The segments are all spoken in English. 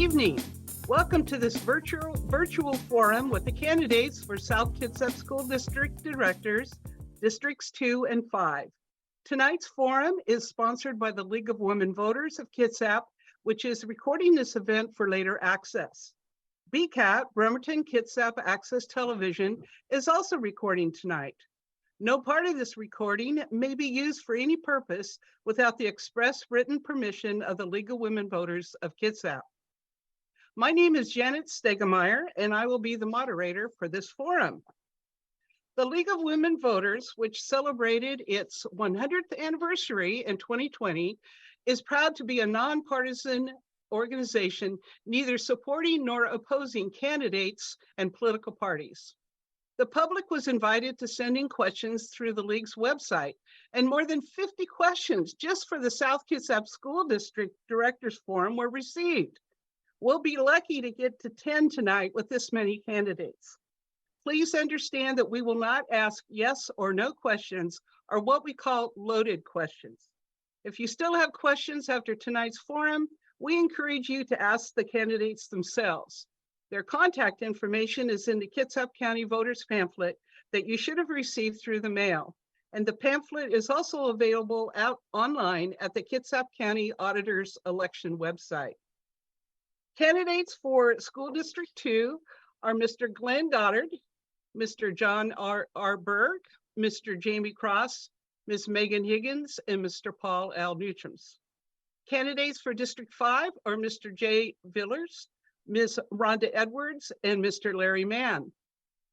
evening. Welcome to this virtual forum with the candidates for South Kitsap School District Directors, Districts 2 and 5. Tonight's forum is sponsored by the League of Women Voters of Kitsap, which is recording this event for later access. BCAT, Bremerton-Kitsap Access Television, is also recording tonight. No part of this recording may be used for any purpose without the express written permission of the League of Women Voters of Kitsap. My name is Janet Stegemeyer, and I will be the moderator for this forum. The League of Women Voters, which celebrated its 100th anniversary in 2020, is proud to be a nonpartisan organization, neither supporting nor opposing candidates and political parties. The public was invited to send in questions through the League's website, and more than 50 questions just for the South Kitsap School District Directors Forum were received. We'll be lucky to get to 10 tonight with this many candidates. Please understand that we will not ask yes or no questions, or what we call loaded questions. If you still have questions after tonight's forum, we encourage you to ask the candidates themselves. Their contact information is in the Kitsap County Voters Pamphlet that you should have received through the mail. And the pamphlet is also available out online at the Kitsap County Auditor's election website. Candidates for School District 2 are Mr. Glenn Goddard, Mr. John R. Berg, Mr. Jaime Cross, Ms. Megan Higgins, and Mr. Paul L. Nuchims. Candidates for District 5 are Mr. J. Villars, Ms. Rhonda Edwards, and Mr. Larry Mann.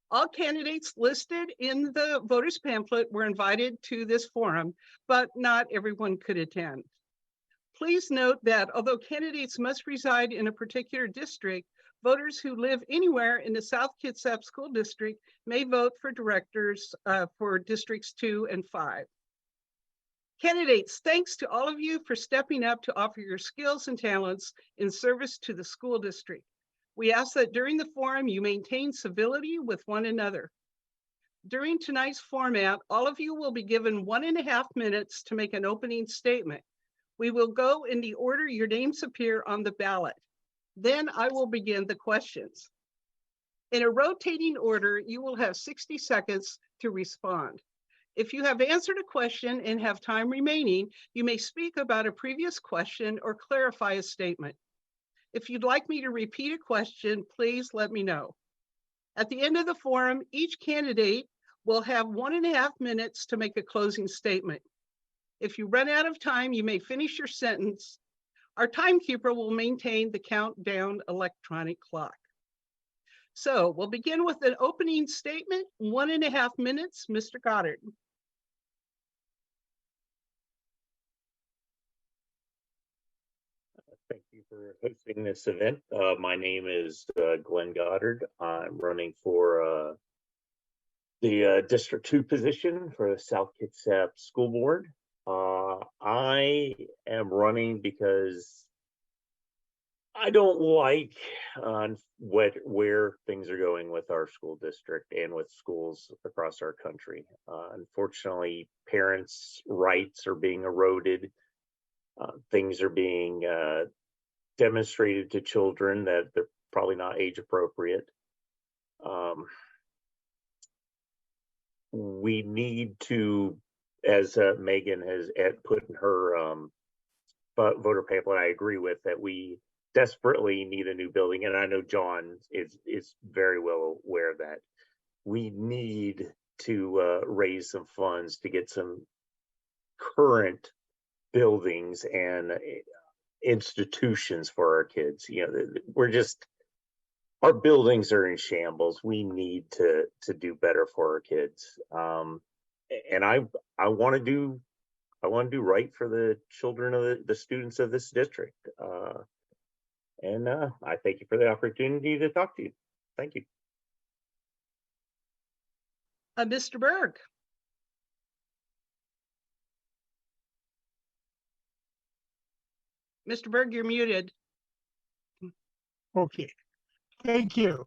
All candidates listed in the voters pamphlet were invited to this forum, but not everyone could attend. Please note that although candidates must reside in a particular district, voters who live anywhere in the South Kitsap School District may vote for directors for Districts 2 and 5. Candidates, thanks to all of you for stepping up to offer your skills and talents in service to the school district. We ask that during the forum, you maintain civility with one another. During tonight's format, all of you will be given 1.5 minutes to make an opening statement. We will go in the order your names appear on the ballot. Then I will begin the questions. In a rotating order, you will have 60 seconds to respond. If you have answered a question and have time remaining, you may speak about a previous question or clarify a statement. If you'd like me to repeat a question, please let me know. At the end of the forum, each candidate will have 1.5 minutes to make a closing statement. If you run out of time, you may finish your sentence. Our timekeeper will maintain the countdown electronic clock. So we'll begin with an opening statement, 1.5 minutes, Mr. Goddard. Thank you for hosting this event. My name is Glenn Goddard. I'm running for the District 2 position for the South Kitsap School Board. I am running because I don't like where things are going with our school district and with schools across our country. Unfortunately, parents' rights are being eroded. Things are being demonstrated to children that they're probably not age appropriate. We need to, as Megan has put in her voter pamphlet, I agree with that we desperately need a new building. And I know John is very well aware of that. We need to raise some funds to get some current buildings and institutions for our kids. You know, our buildings are in shambles. We need to do better for our kids. And I want to do right for the children of the students of this district. And I thank you for the opportunity to talk to you. Thank you. Mr. Berg. Mr. Berg, you're muted. Okay, thank you.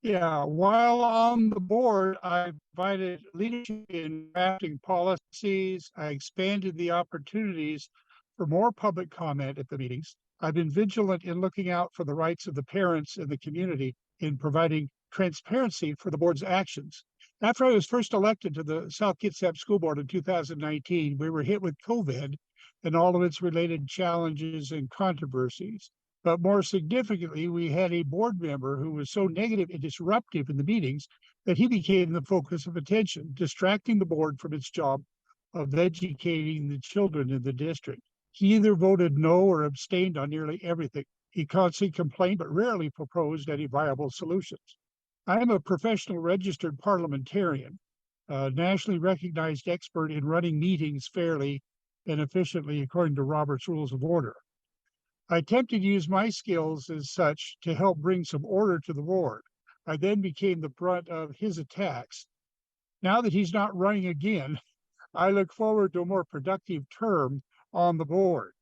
Yeah, while on the board, I provided leadership in drafting policies. I expanded the opportunities for more public comment at the meetings. I've been vigilant in looking out for the rights of the parents and the community in providing transparency for the board's actions. After I was first elected to the South Kitsap School Board in 2019, we were hit with COVID and all of its related challenges and controversies. But more significantly, we had a board member who was so negative and disruptive in the meetings that he became the focus of attention, distracting the board from its job of educating the children in the district. He either voted no or abstained on nearly everything. He constantly complained, but rarely proposed any viable solutions. I am a professional registered parliamentarian, a nationally recognized expert in running meetings fairly and efficiently according to Robert's Rules of Order. I attempted to use my skills as such to help bring some order to the board. I then became the brunt of his attacks. Now that he's not running again, I look forward to a more productive term on the board.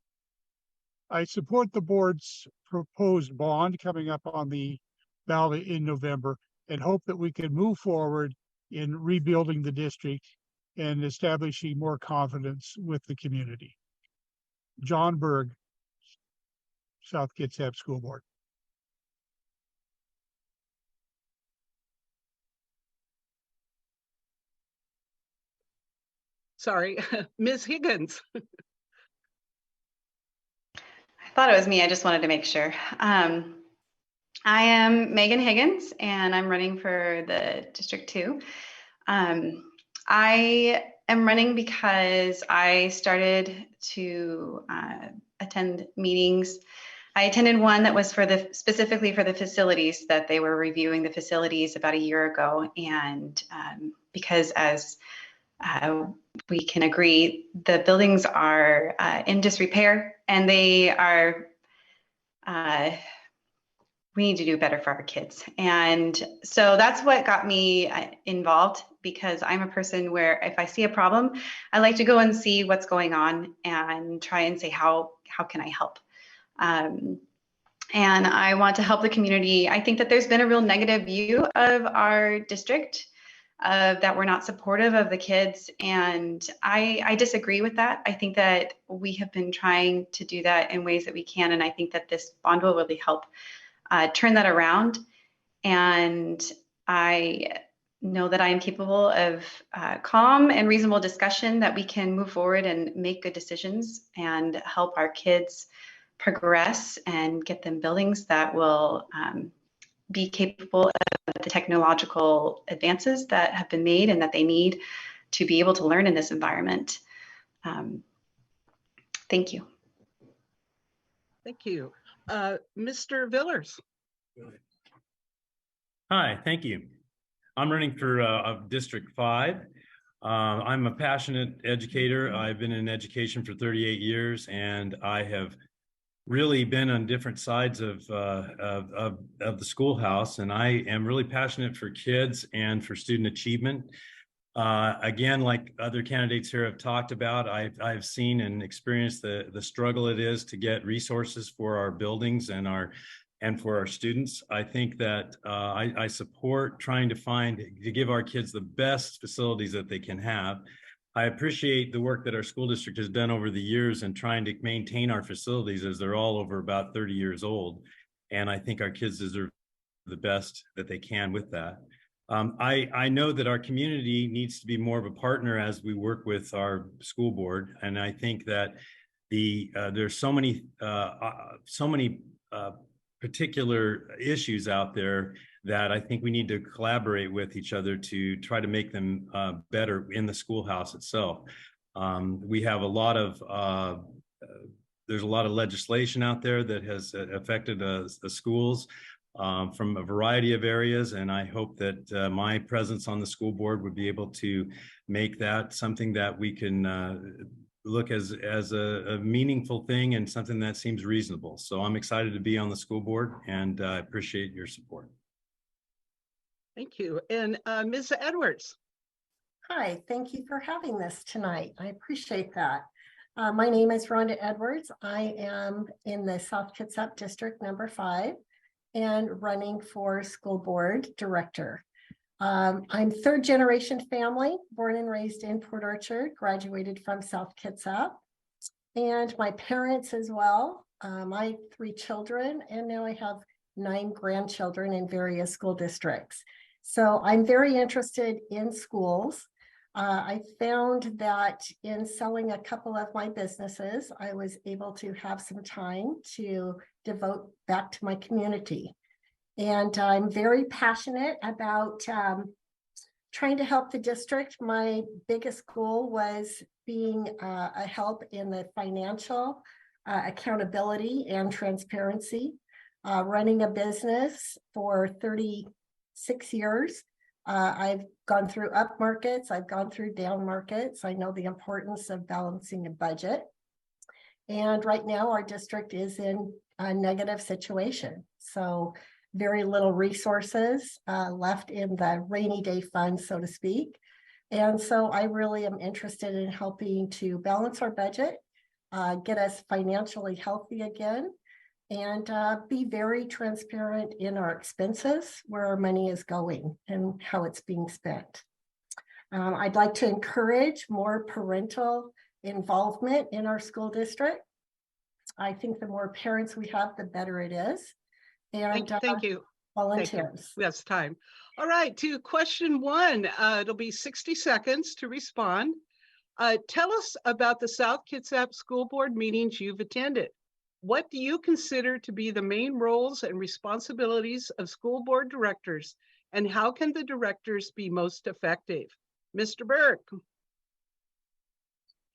I support the board's proposed bond coming up on the ballot in November and hope that we can move forward in rebuilding the district and establishing more confidence with the community. John Berg, South Kitsap School Board. Sorry, Ms. Higgins. I thought it was me. I just wanted to make sure. I am Megan Higgins, and I'm running for the District 2. I am running because I started to attend meetings. I attended one that was specifically for the facilities, that they were reviewing the facilities about a year ago. And because as we can agree, the buildings are in disrepair, and they are, we need to do better for our kids. And so that's what got me involved, because I'm a person where if I see a problem, I like to go and see what's going on and try and say, how can I help? And I want to help the community. I think that there's been a real negative view of our district, that we're not supportive of the kids. And I disagree with that. I think that we have been trying to do that in ways that we can. And I think that this bond will really help turn that around. And I know that I am capable of calm and reasonable discussion, that we can move forward and make good decisions and help our kids progress and get them buildings that will be capable of the technological advances that have been made and that they need to be able to learn in this environment. Thank you. Thank you. Mr. Villars. Hi, thank you. I'm running for District 5. I'm a passionate educator. I've been in education for 38 years, and I have really been on different sides of the schoolhouse, and I am really passionate for kids and for student achievement. Again, like other candidates here have talked about, I've seen and experienced the struggle it is to get resources for our buildings and for our students. I think that I support trying to give our kids the best facilities that they can have. I appreciate the work that our school district has done over the years in trying to maintain our facilities, as they're all over about 30 years old. And I think our kids deserve the best that they can with that. I know that our community needs to be more of a partner as we work with our school board. And I think that there's so many particular issues out there that I think we need to collaborate with each other to try to make them better in the schoolhouse itself. We have there's a lot of legislation out there that has affected the schools from a variety of areas, and I hope that my presence on the school board would be able to make that something that we can look as a meaningful thing and something that seems reasonable. So I'm excited to be on the school board, and I appreciate your support. Thank you. And Ms. Edwards. Hi, thank you for having this tonight. I appreciate that. My name is Rhonda Edwards. I am in the South Kitsap District number 5 and running for school board director. I'm third generation family, born and raised in Port Orchard, graduated from South Kitsap. And my parents as well my 3 children, and now I have 9 grandchildren in various school districts. So I'm very interested in schools. I found that in selling a couple of my businesses, I was able to have some time to devote back to my community. And I'm very passionate about trying to help the district. My biggest goal was being a help in the financial accountability and transparency. Running a business for 36 years. I've gone through up markets, I've gone through down markets. I know the importance of balancing a budget. And right now our district is in a negative situation. So very little resources left in the rainy day fund, so to speak. And so I really am interested in helping to balance our budget, get us financially healthy again, and be very transparent in our expenses, where our money is going and how it's being spent. I'd like to encourage more parental involvement in our school district. I think the more parents we have, the better it is. And thank you. Volunteers. Yes, time. All right, to question 1, it'll be 60 seconds to respond. Tell us about the South Kitsap School Board meetings you've attended. What do you consider to be the main roles and responsibilities of school board directors, and how can the directors be most effective? Mr. Berg,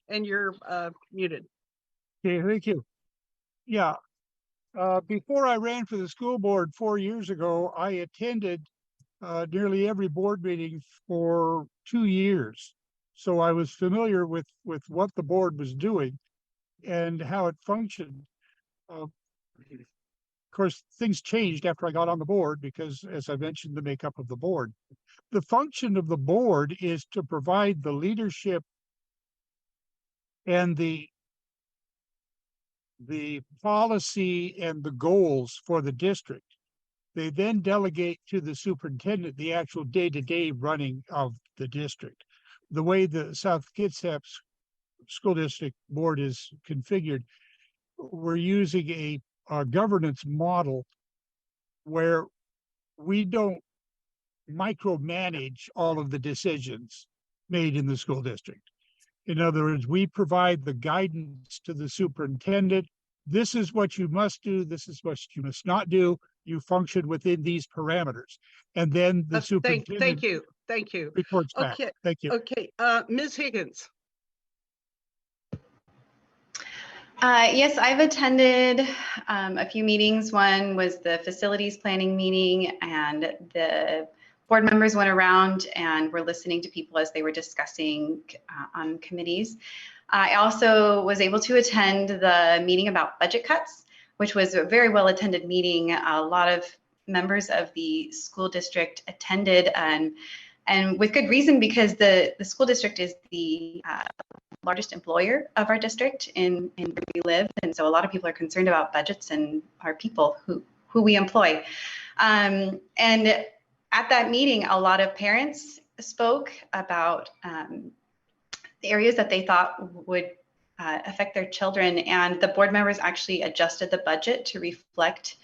and you're muted. Okay, thank you. Yeah, before I ran for the school board 4 years ago, I attended nearly every board meeting for 2 years. So I was familiar with what the board was doing and how it functioned. Of course, things changed after I got on the board because, as I mentioned, the makeup of the board. The function of the board is to provide the leadership and the policy and the goals for the district. They then delegate to the superintendent the actual day-to-day running of the district. The way the South Kitsap School District Board is configured, we're using a governance model where we don't micromanage all of the decisions made in the school district. In other words, we provide the guidance to the superintendent. This is what you must do. This is what you must not do. You function within these parameters. And then the superintendent. Thank you. Reports back. Okay. Thank you. Okay. Ms. Higgins. Yes, I've attended a few meetings. One was the facilities planning meeting, and the board members went around and were listening to people as they were discussing on committees. I also was able to attend the meeting about budget cuts, which was a very well attended meeting. A lot of members of the school district attended, and with good reason, because the school district is the largest employer of our district in where we live, and so a lot of people are concerned about budgets and our people who we employ. And at that meeting, a lot of parents spoke about the areas that they thought would affect their children, and the board members actually adjusted the budget to reflect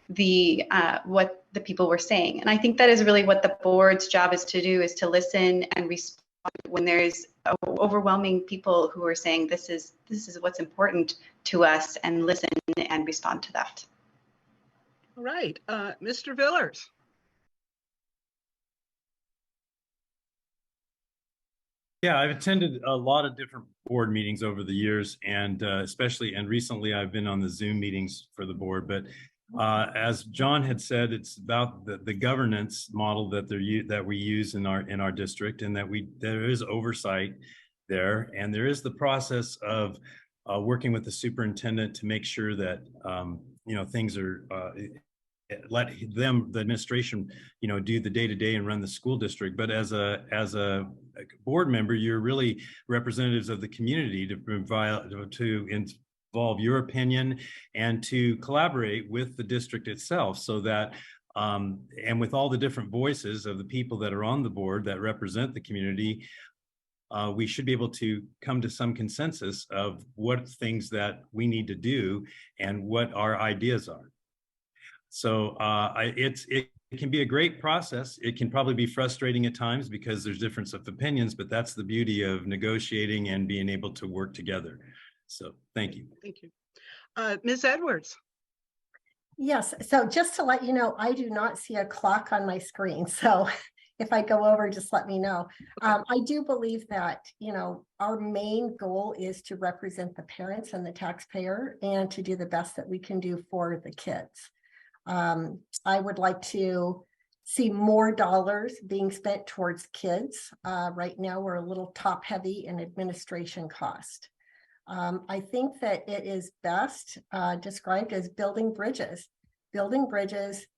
the what the people were saying. And I think that is really what the board's job is to do, is to listen and respond when there's overwhelming people who are saying this is what's important to us, and listen and respond to that. All right, Mr. Villars. Yeah, I've attended a lot of different board meetings over the years, and especially and recently I've been on the Zoom meetings for the board. But as John had said, it's about the governance model that we use in our district, and that there is oversight there, and there is the process of working with the superintendent to make sure that things are let them, the administration, do the day-to-day and run the school district. But as a board member, you're really representatives of the community to involve your opinion and to collaborate with the district itself, so that and with all the different voices of the people that are on the board that represent the community, we should be able to come to some consensus of what things that we need to do and what our ideas are. So it can be a great process. It can probably be frustrating at times because there's difference of opinions, but that's the beauty of negotiating and being able to work together. So thank you. Thank you. Ms. Edwards. Yes, so just to let you know, I do not see a clock on my screen. So if I go over, just let me know. I do believe that, our main goal is to represent the parents and the taxpayer and to do the best that we can do for the kids. I would like to see more dollars being spent towards kids. Right now, we're a little top heavy in administration cost. I think that it is best described as building bridges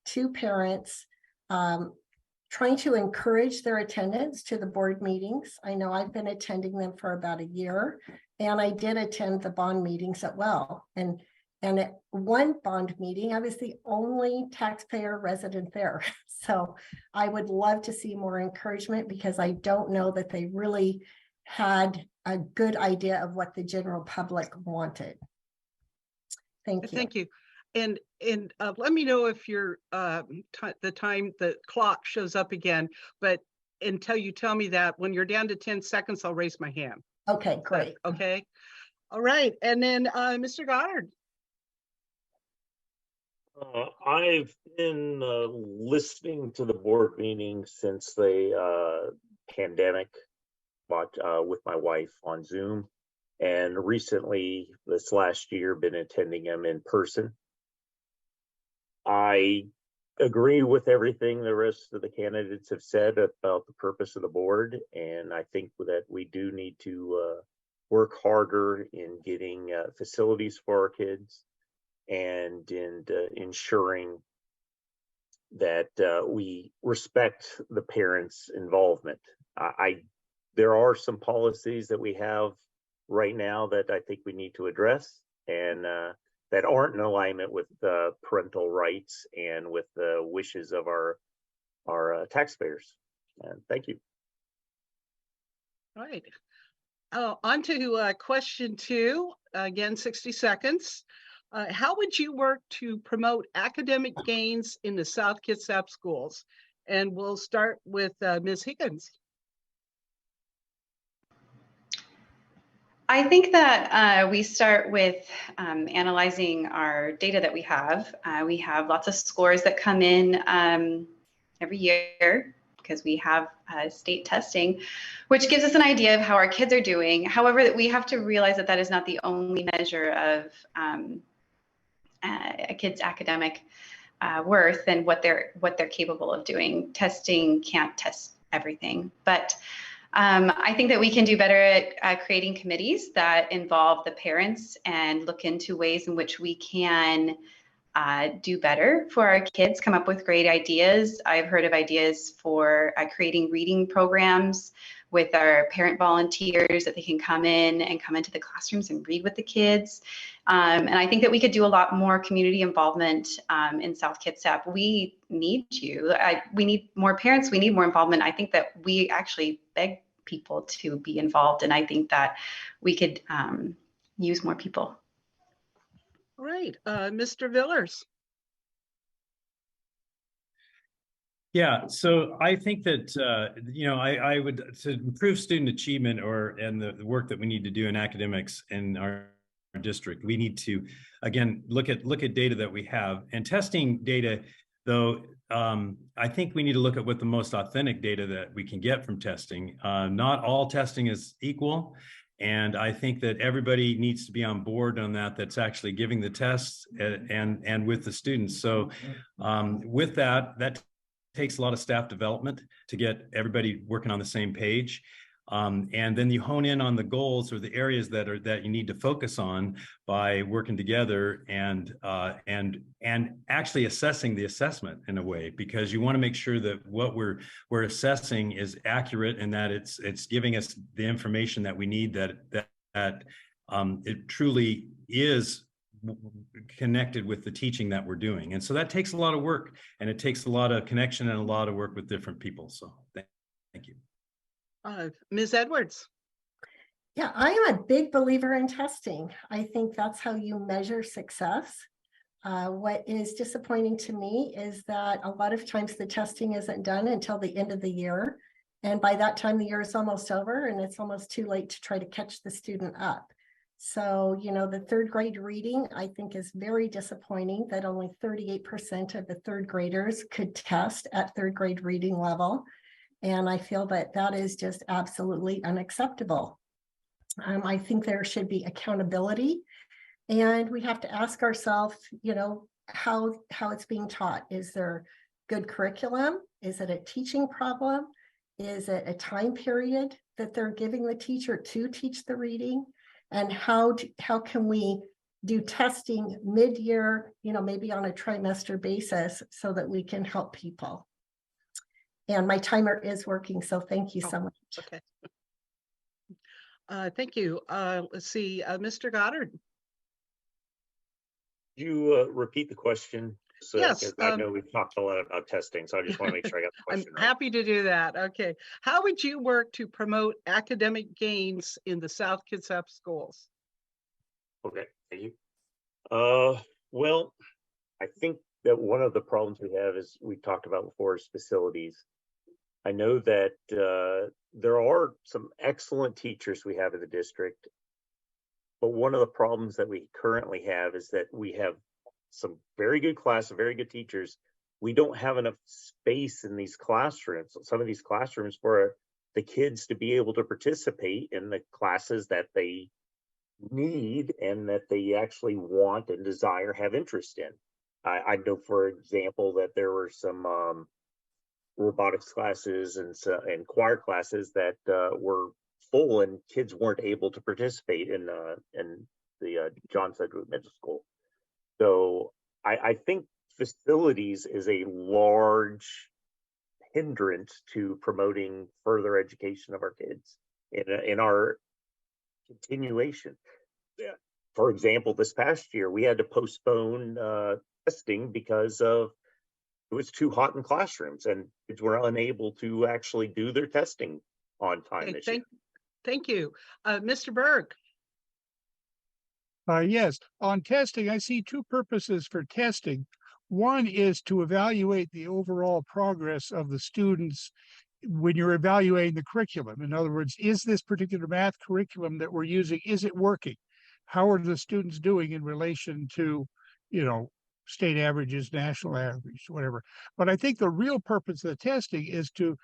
to parents, trying to encourage their attendance to the board meetings. I know I've been attending them for about a year, and I did attend the bond meetings as well. And at one bond meeting, I was the only taxpayer resident there. So I would love to see more encouragement, because I don't know that they really had a good idea of what the general public wanted. Thank you. Thank you. And let me know if your the clock shows up again, but until you tell me that, when you're down to 10 seconds, I'll raise my hand. Okay, great. Okay. All right. And then Mr. Goddard. I've been listening to the board meetings since the pandemic, but with my wife on Zoom, and recently this last year been attending them in person. I agree with everything the rest of the candidates have said about the purpose of the board, and I think that we do need to work harder in getting facilities for our kids and in ensuring that we respect the parents' involvement. There are some policies that we have right now that I think we need to address, and that aren't in alignment with parental rights and with the wishes of our taxpayers. And thank you. All right. On to question 2, again, 60 seconds. How would you work to promote academic gains in the South Kitsap schools? And we'll start with Ms. Higgins. I think that we start with analyzing our data that we have. We have lots of scores that come in every year because we have state testing, which gives us an idea of how our kids are doing. However, we have to realize that that is not the only measure of a kid's academic worth and what they're capable of doing. Testing can't test everything, but I think that we can do better at creating committees that involve the parents and look into ways in which we can do better for our kids, come up with great ideas. I've heard of ideas for creating reading programs with our parent volunteers that they can come into the classrooms and read with the kids. And I think that we could do a lot more community involvement in South Kitsap. We need you. We need more parents. We need more involvement. I think that we actually beg people to be involved, and I think that we could use more people. All right, Mr. Villars. Yeah, so I think that I would, to improve student achievement and the work that we need to do in academics in our district, we need to again look at data that we have, and testing data. Though I think we need to look at what the most authentic data that we can get from testing. Not all testing is equal, and I think that everybody needs to be on board on that. That's actually giving the tests and with the students. So with that takes a lot of staff development to get everybody working on the same page. And then you hone in on the goals or the areas that you need to focus on by working together and actually assessing the assessment in a way, because you want to make sure that what we're assessing is accurate and that it's giving us the information that we need, that it truly is connected with the teaching that we're doing. And so that takes a lot of work, and it takes a lot of connection and a lot of work with different people. So thank you. Ms. Edwards. Yeah, I am a big believer in testing. I think that's how you measure success. What is disappointing to me is that a lot of times the testing isn't done until the end of the year. And by that time, the year is almost over and it's almost too late to try to catch the student up. So, you know, the third grade reading, I think, is very disappointing that only 38% of the third graders could test at third grade reading level. And I feel that that is just absolutely unacceptable. I think there should be accountability, and we have to ask ourselves, you know, how it's being taught. Is there good curriculum? Is it a teaching problem? Is it a time period that they're giving the teacher to teach the reading? And how can we do testing mid-year, you know, maybe on a trimester basis so that we can help people? And my timer is working, so thank you so much. Okay. Thank you. Let's see, Mr. Goddard. You repeat the question? So, Yes, 'cause I know we've talked a lot about testing, so I just want to make sure I got the I'm question right. happy to do that. Okay. How would you work to promote academic gains in the South Kitsap schools? Okay, thank you. Well, I think that one of the problems we have is we talked about before is facilities. I know that there are some excellent teachers we have in the district, but one of the problems that we currently have is that we have some very good classes, very good teachers. We don't have enough space in these classrooms, some of these classrooms, for the kids to be able to participate in the classes that they need and that they actually want and desire, have interest in. I know, for example, that there were some robotics classes and choir classes that were full and kids weren't able to participate in the John Sedgwick Middle School. So I think facilities is a large hindrance to promoting further education of our kids in our continuation. For example, this past year, we had to postpone testing because of it was too hot in classrooms and kids were unable to actually do their testing on time this year. Thank you. Mr. Berg. Yes, on testing, I see two purposes for testing. One is to evaluate the overall progress of the students when you're evaluating the curriculum. In other words, is this particular math curriculum that we're using, is it working? How are the students doing in relation to, you know, state averages, national average, whatever. But I think the real purpose of the testing is to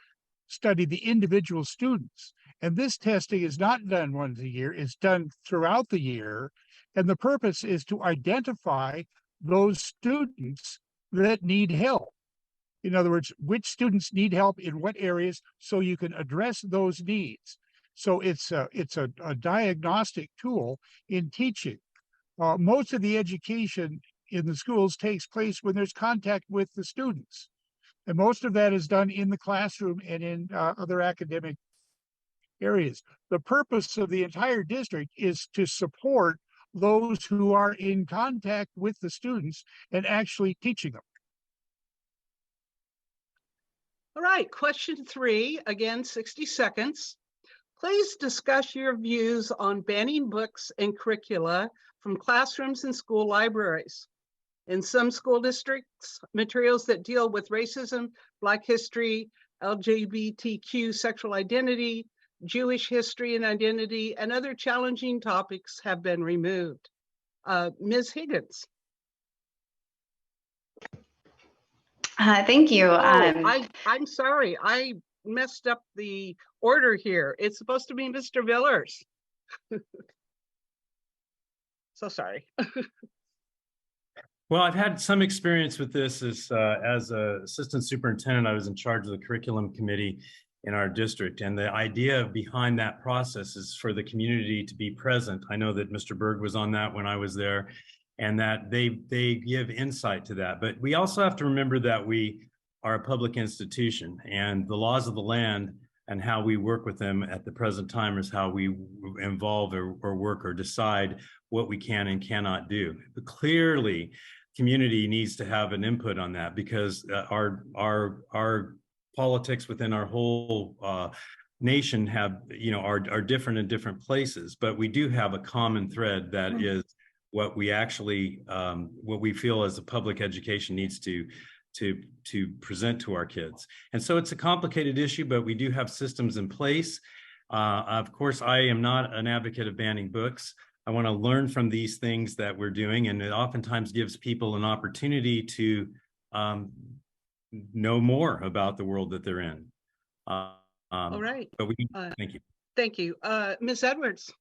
study the individual students. And this testing is not done once a year, it's done throughout the year. And the purpose is to identify those students that need help. In other words, which students need help in what areas so you can address those needs. So it's a diagnostic tool in teaching. Most of the education in the schools takes place when there's contact with the students. And most of that is done in the classroom and in other academic areas. The purpose of the entire district is to support those who are in contact with the students and actually teaching them. All right, question 3, again, 60 seconds. Please discuss your views on banning books and curricula from classrooms and school libraries. In some school districts, materials that deal with racism, Black history, LGBTQ sexual identity, Jewish history and identity, and other challenging topics have been removed. Ms. Higgins. Thank you. I'm sorry, I messed up the order here. It's supposed to be Mr. Villars. So sorry. Well, I've had some experience with this as an assistant superintendent. I was in charge of the curriculum committee in our district. And the idea behind that process is for the community to be present. I know that Mr. Berg was on that when I was there, and that they give insight to that. But we also have to remember that we are a public institution, and the laws of the land and how we work with them at the present time is how we involve or work or decide what we can and cannot do. But clearly, community needs to have an input on that, because our politics within our whole nation have, are different in different places, but we do have a common thread that is what we actually, what we feel as a public education needs to present to our kids. And so it's a complicated issue, but we do have systems in place. Of course, I am not an advocate of banning books. I want to learn from these things that we're doing, and it oftentimes gives people an opportunity to know more about the world that they're in. All right. But thank you. Thank you. Ms. Edwards.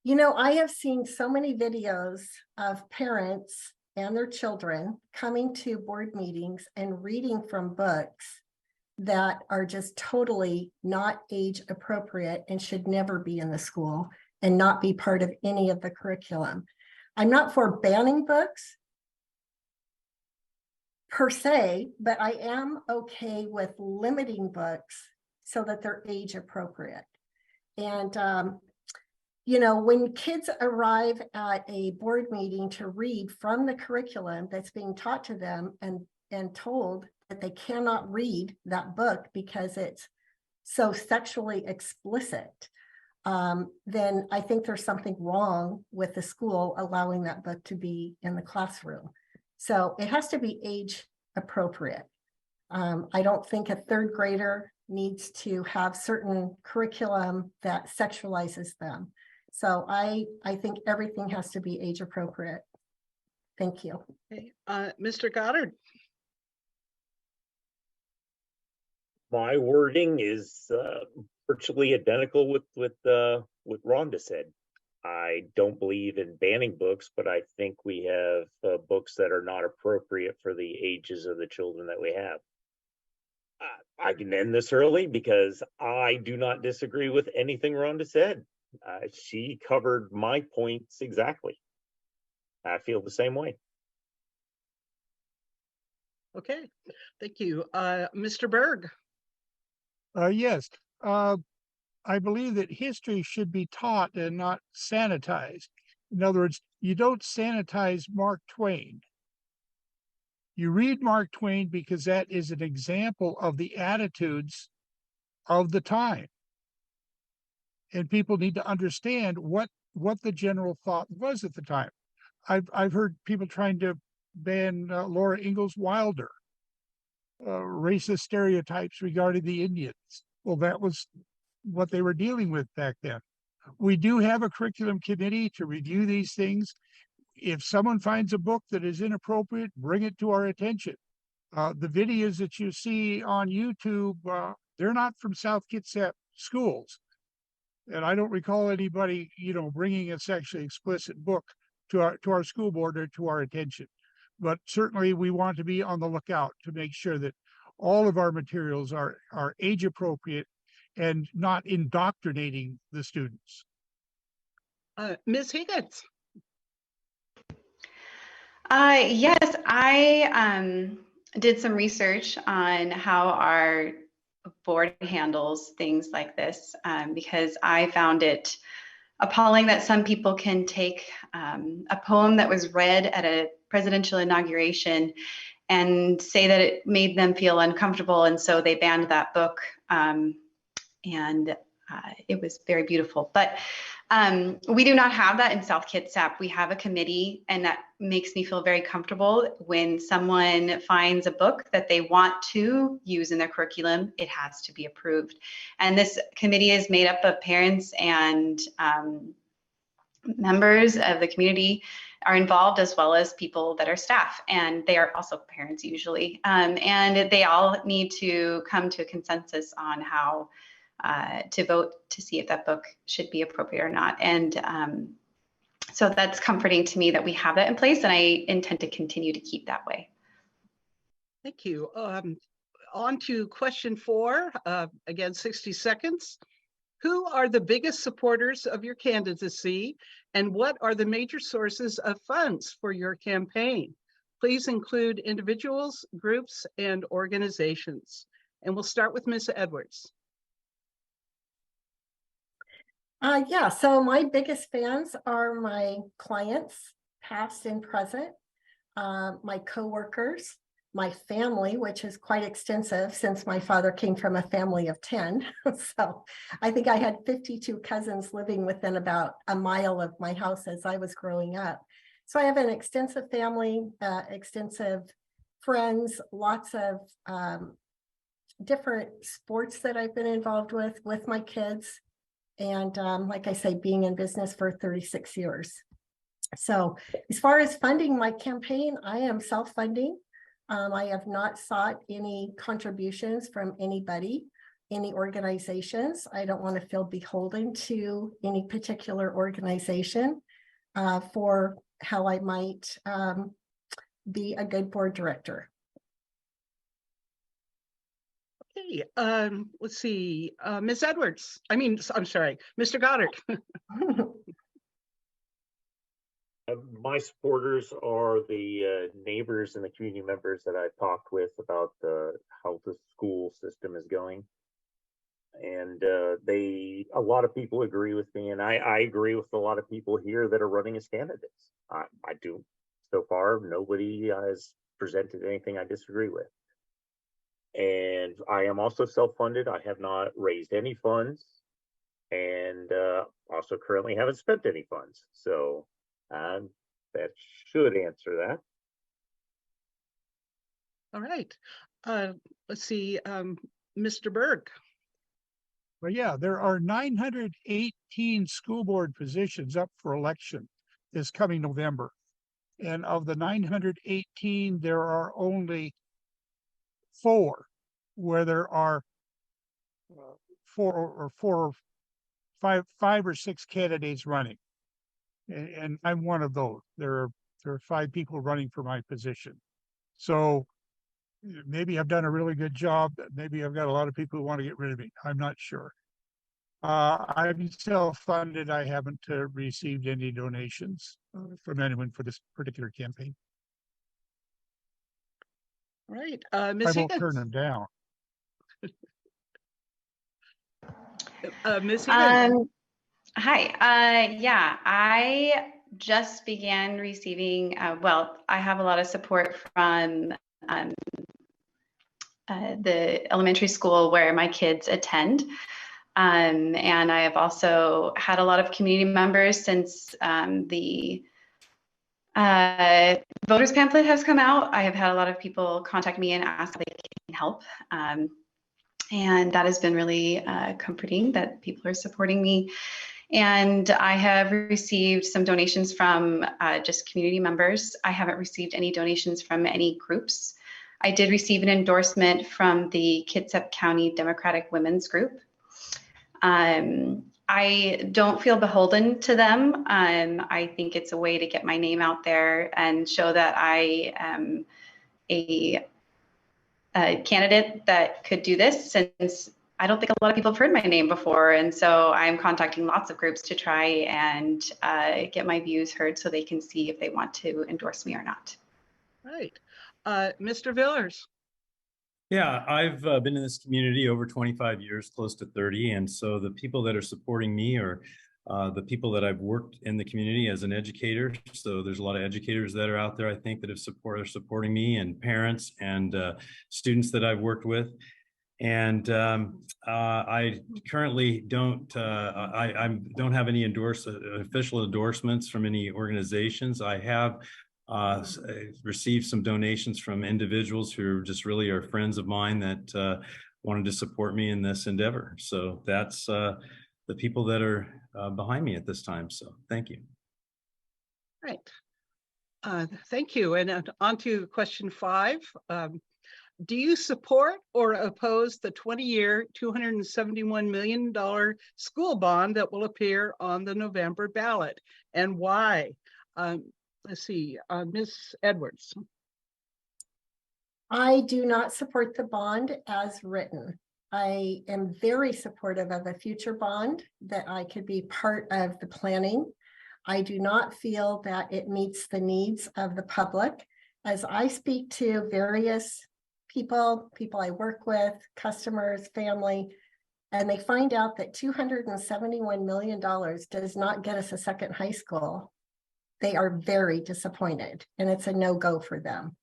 You know, I have seen so many videos of parents and their children coming to board meetings and reading from books that are just totally not age appropriate and should never be in the school and not be part of any of the curriculum. I'm not for banning books per se, but I am okay with limiting books so that they're age appropriate. And, you know, when kids arrive at a board meeting to read from the curriculum that's being taught to them and told that they cannot read that book because it's so sexually explicit, then I think there's something wrong with the school allowing that book to be in the classroom. So it has to be age appropriate. I don't think a third grader needs to have certain curriculum that sexualizes them. So I think everything has to be age appropriate. Thank you. Okay. Mr. Goddard. My wording is virtually identical with what Rhonda said. I don't believe in banning books, but I think we have books that are not appropriate for the ages of the children that we have. I can end this early because I do not disagree with anything Rhonda said. She covered my points exactly. I feel the same way. Okay, thank you. Mr. Berg. Yes, I believe that history should be taught and not sanitized. In other words, you don't sanitize Mark Twain. You read Mark Twain because that is an example of the attitudes of the time. And people need to understand what the general thought was at the time. I've heard people trying to ban Laura Ingalls Wilder, racist stereotypes regarding the Indians. Well, that was what they were dealing with back then. We do have a curriculum committee to review these things. If someone finds a book that is inappropriate, bring it to our attention. The videos that you see on YouTube, they're not from South Kitsap schools. And I don't recall anybody, bringing a sexually explicit book to our school board or to our attention. But certainly we want to be on the lookout to make sure that all of our materials are age appropriate and not indoctrinating the students. Ms. Higgins. Yes, I did some research on how our board handles things like this because I found it appalling that some people can take a poem that was read at a presidential inauguration and say that it made them feel uncomfortable, and so they banned that book. And it was very beautiful. But we do not have that in South Kitsap. We have a committee, and that makes me feel very comfortable. When someone finds a book that they want to use in their curriculum, it has to be approved. And this committee is made up of parents and members of the community are involved, as well as people that are staff, and they are also parents usually. And they all need to come to a consensus on how to vote to see if that book should be appropriate or not. And so that's comforting to me that we have that in place, and I intend to continue to keep that way. Thank you. On to question 4, again, 60 seconds. Who are the biggest supporters of your candidacy, and what are the major sources of funds for your campaign? Please include individuals, groups, and organizations. And we'll start with Ms. Edwards. Yeah, so my biggest fans are my clients, past and present, my coworkers, my family, which is quite extensive since my father came from a family of 10. So I think I had 52 cousins living within about a mile of my house as I was growing up. So I have an extensive family, extensive friends, lots of different sports that I've been involved with my kids. And like I say, being in business for 36 years. So as far as funding my campaign, I am self-funding. I have not sought any contributions from anybody, any organizations. I don't want to feel beholden to any particular organization for how I might be a good board director. Okay, let's see, Ms. Edwards. I'm sorry, Mr. Goddard. My supporters are the neighbors and the community members that I've talked with about how the school system is going. And a lot of people agree with me, and I agree with a lot of people here that are running as candidates. I do. So far, nobody has presented anything I disagree with. And I am also self-funded. I have not raised any funds, and also currently haven't spent any funds. So that should answer that. All right. Let's see, Mr. Berg. Well, yeah, there are 918 school board positions up for election this coming November. And of the 918, there are only 4 where there are 5 or 6 candidates running. And I'm one of those. There are 5 people running for my position. So maybe I've done a really good job. Maybe I've got a lot of people who want to get rid of me. I'm not sure. I'm self-funded. I haven't received any donations from anyone for this particular campaign. Right, I Ms. won't Higgins. turn them down. Ms. Higgins. Hi, yeah, I just began receiving, well, I have a lot of support from the elementary school where my kids attend. And I have also had a lot of community members since the voters pamphlet has come out. I have had a lot of people contact me and ask if they can help. And that has been really comforting that people are supporting me. And I have received some donations from just community members. I haven't received any donations from any groups. I did receive an endorsement from the Kitsap County Democratic Women's Group. I don't feel beholden to them. I think it's a way to get my name out there and show that I am a candidate that could do this, since I don't think a lot of people have heard my name before. And so I'm contacting lots of groups to try and get my views heard so they can see if they want to endorse me or not. Right. Mr. Villars. Yeah, I've been in this community over 25 years, close to 30. And so the people that are supporting me are the people that I've worked in the community as an educator. So there's a lot of educators that are out there, I think, that are supporting me, and parents and students that I've worked with. And I currently don't have any official endorsements from any organizations. I have received some donations from individuals who just really are friends of mine that wanted to support me in this endeavor. So that's the people that are behind me at this time. So thank you. Right. Thank you. And on to question 5. Do you support or oppose the 20-year, $271 million school bond that will appear on the November ballot, and why? Let's see, Ms. Edwards. I do not support the bond as written. I am very supportive of a future bond that I could be part of the planning. I do not feel that it meets the needs of the public. As I speak to various people I work with, customers, family, and they find out that $271 million does not get us a second high school, they are very disappointed, and it's a no-go for them.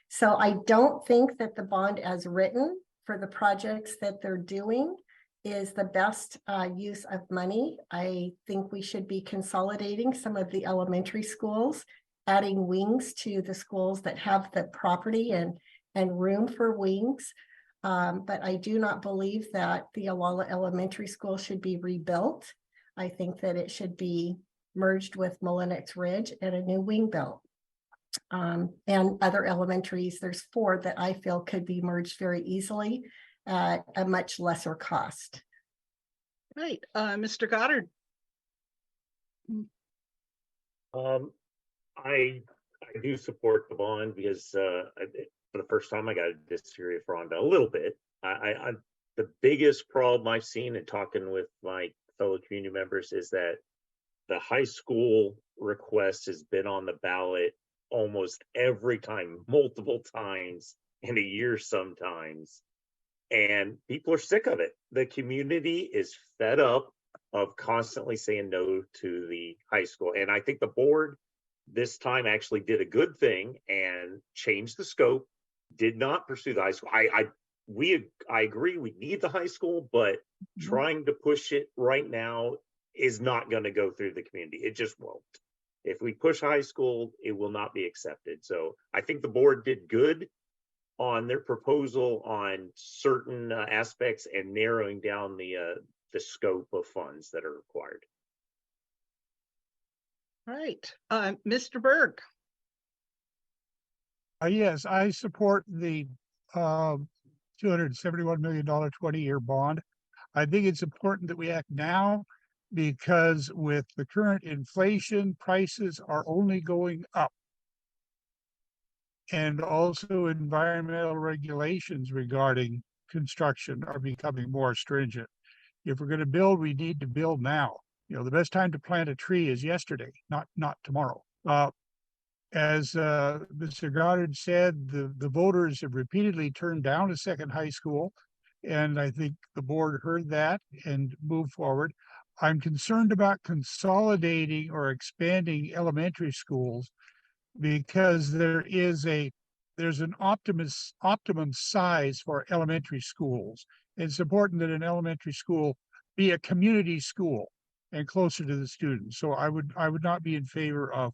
So I don't think that the bond as written for the projects that they're doing is the best use of money. I think we should be consolidating some of the elementary schools, adding wings to the schools that have the property and room for wings. But I do not believe that the Awala Elementary School should be rebuilt. I think that it should be merged with Mullinex Ridge and a new wing built. And other elementaries, there's 4 that I feel could be merged very easily at a much lesser cost. Right, Mr. Goddard. I do support the bond because for the first time I got to disagree with Rhonda a little bit. I the biggest problem I've seen in talking with my fellow community members is that the high school request has been on the ballot almost every time, multiple times in a year sometimes. And people are sick of it. The community is fed up of constantly saying no to the high school. And I think the board this time actually did a good thing and changed the scope, did not pursue the high school. I agree we need the high school, but trying to push it right now is not going to go through the community. It just won't. If we push high school, it will not be accepted. So I think the board did good on their proposal on certain aspects and narrowing down the scope of funds that are required. Right, Mr. Berg. Yes, I support the $271 million 20-year bond. I think it's important that we act now because with the current inflation, prices are only going up. And also environmental regulations regarding construction are becoming more stringent. If we're going to build, we need to build now. You know, the best time to plant a tree is yesterday, not tomorrow. As Mr. Goddard said, the voters have repeatedly turned down a second high school, and I think the board heard that and moved forward. I'm concerned about consolidating or expanding elementary schools because there's an optimum size for elementary schools. It's important that an elementary school be a community school and closer to the students. So I would not be in favor of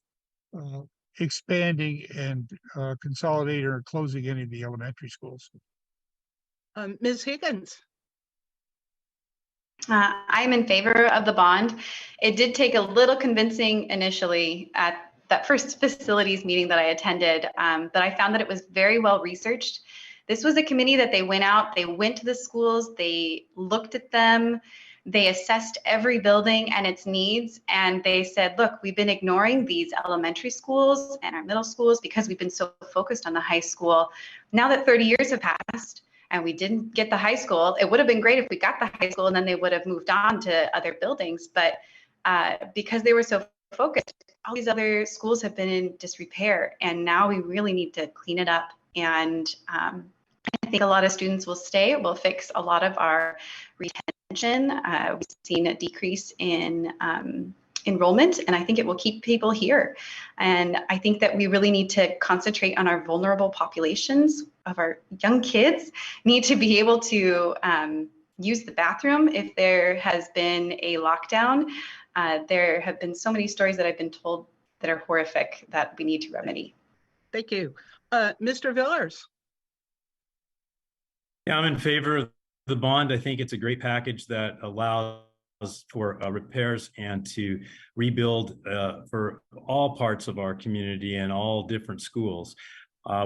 expanding and consolidating or closing any of the elementary schools. Ms. Higgins. I'm in favor of the bond. It did take a little convincing initially at that first facilities meeting that I attended, but I found that it was very well researched. This was a committee that they went out, they went to the schools, they looked at them, they assessed every building and its needs, and they said, look, we've been ignoring these elementary schools and our middle schools because we've been so focused on the high school. Now that 30 years have passed, and we didn't get the high school, it would have been great if we got the high school and then they would have moved on to other buildings. But because they were so focused, all these other schools have been in disrepair. And now we really need to clean it up. And I think a lot of students will stay. It will fix a lot of our retention. We've seen a decrease in enrollment, and I think it will keep people here. And I think that we really need to concentrate on our vulnerable populations of our young kids, need to be able to use the bathroom if there has been a lockdown. There have been so many stories that I've been told that are horrific that we need to remedy. Thank you. Mr. Villars. Yeah, I'm in favor of the bond. I think it's a great package that allows for repairs and to rebuild for all parts of our community and all different schools.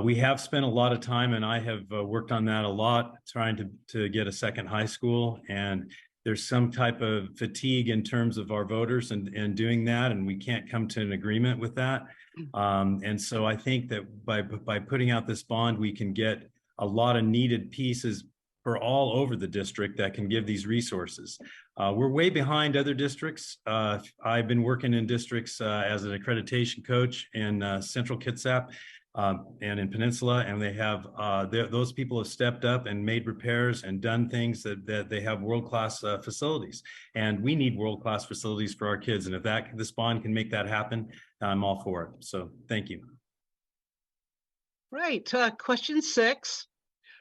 We have spent a lot of time, and I have worked on that a lot, trying to get a second high school. And there's some type of fatigue in terms of our voters and doing that, and we can't come to an agreement with that. And so I think that by putting out this bond, we can get a lot of needed pieces for all over the district that can give these resources. We're way behind other districts. I've been working in districts as an accreditation coach in Central Kitsap and in Peninsula, and they have those people have stepped up and made repairs and done things that they have world-class facilities. And we need world-class facilities for our kids. And if this bond can make that happen, I'm all for it. So thank you. Right, question 6.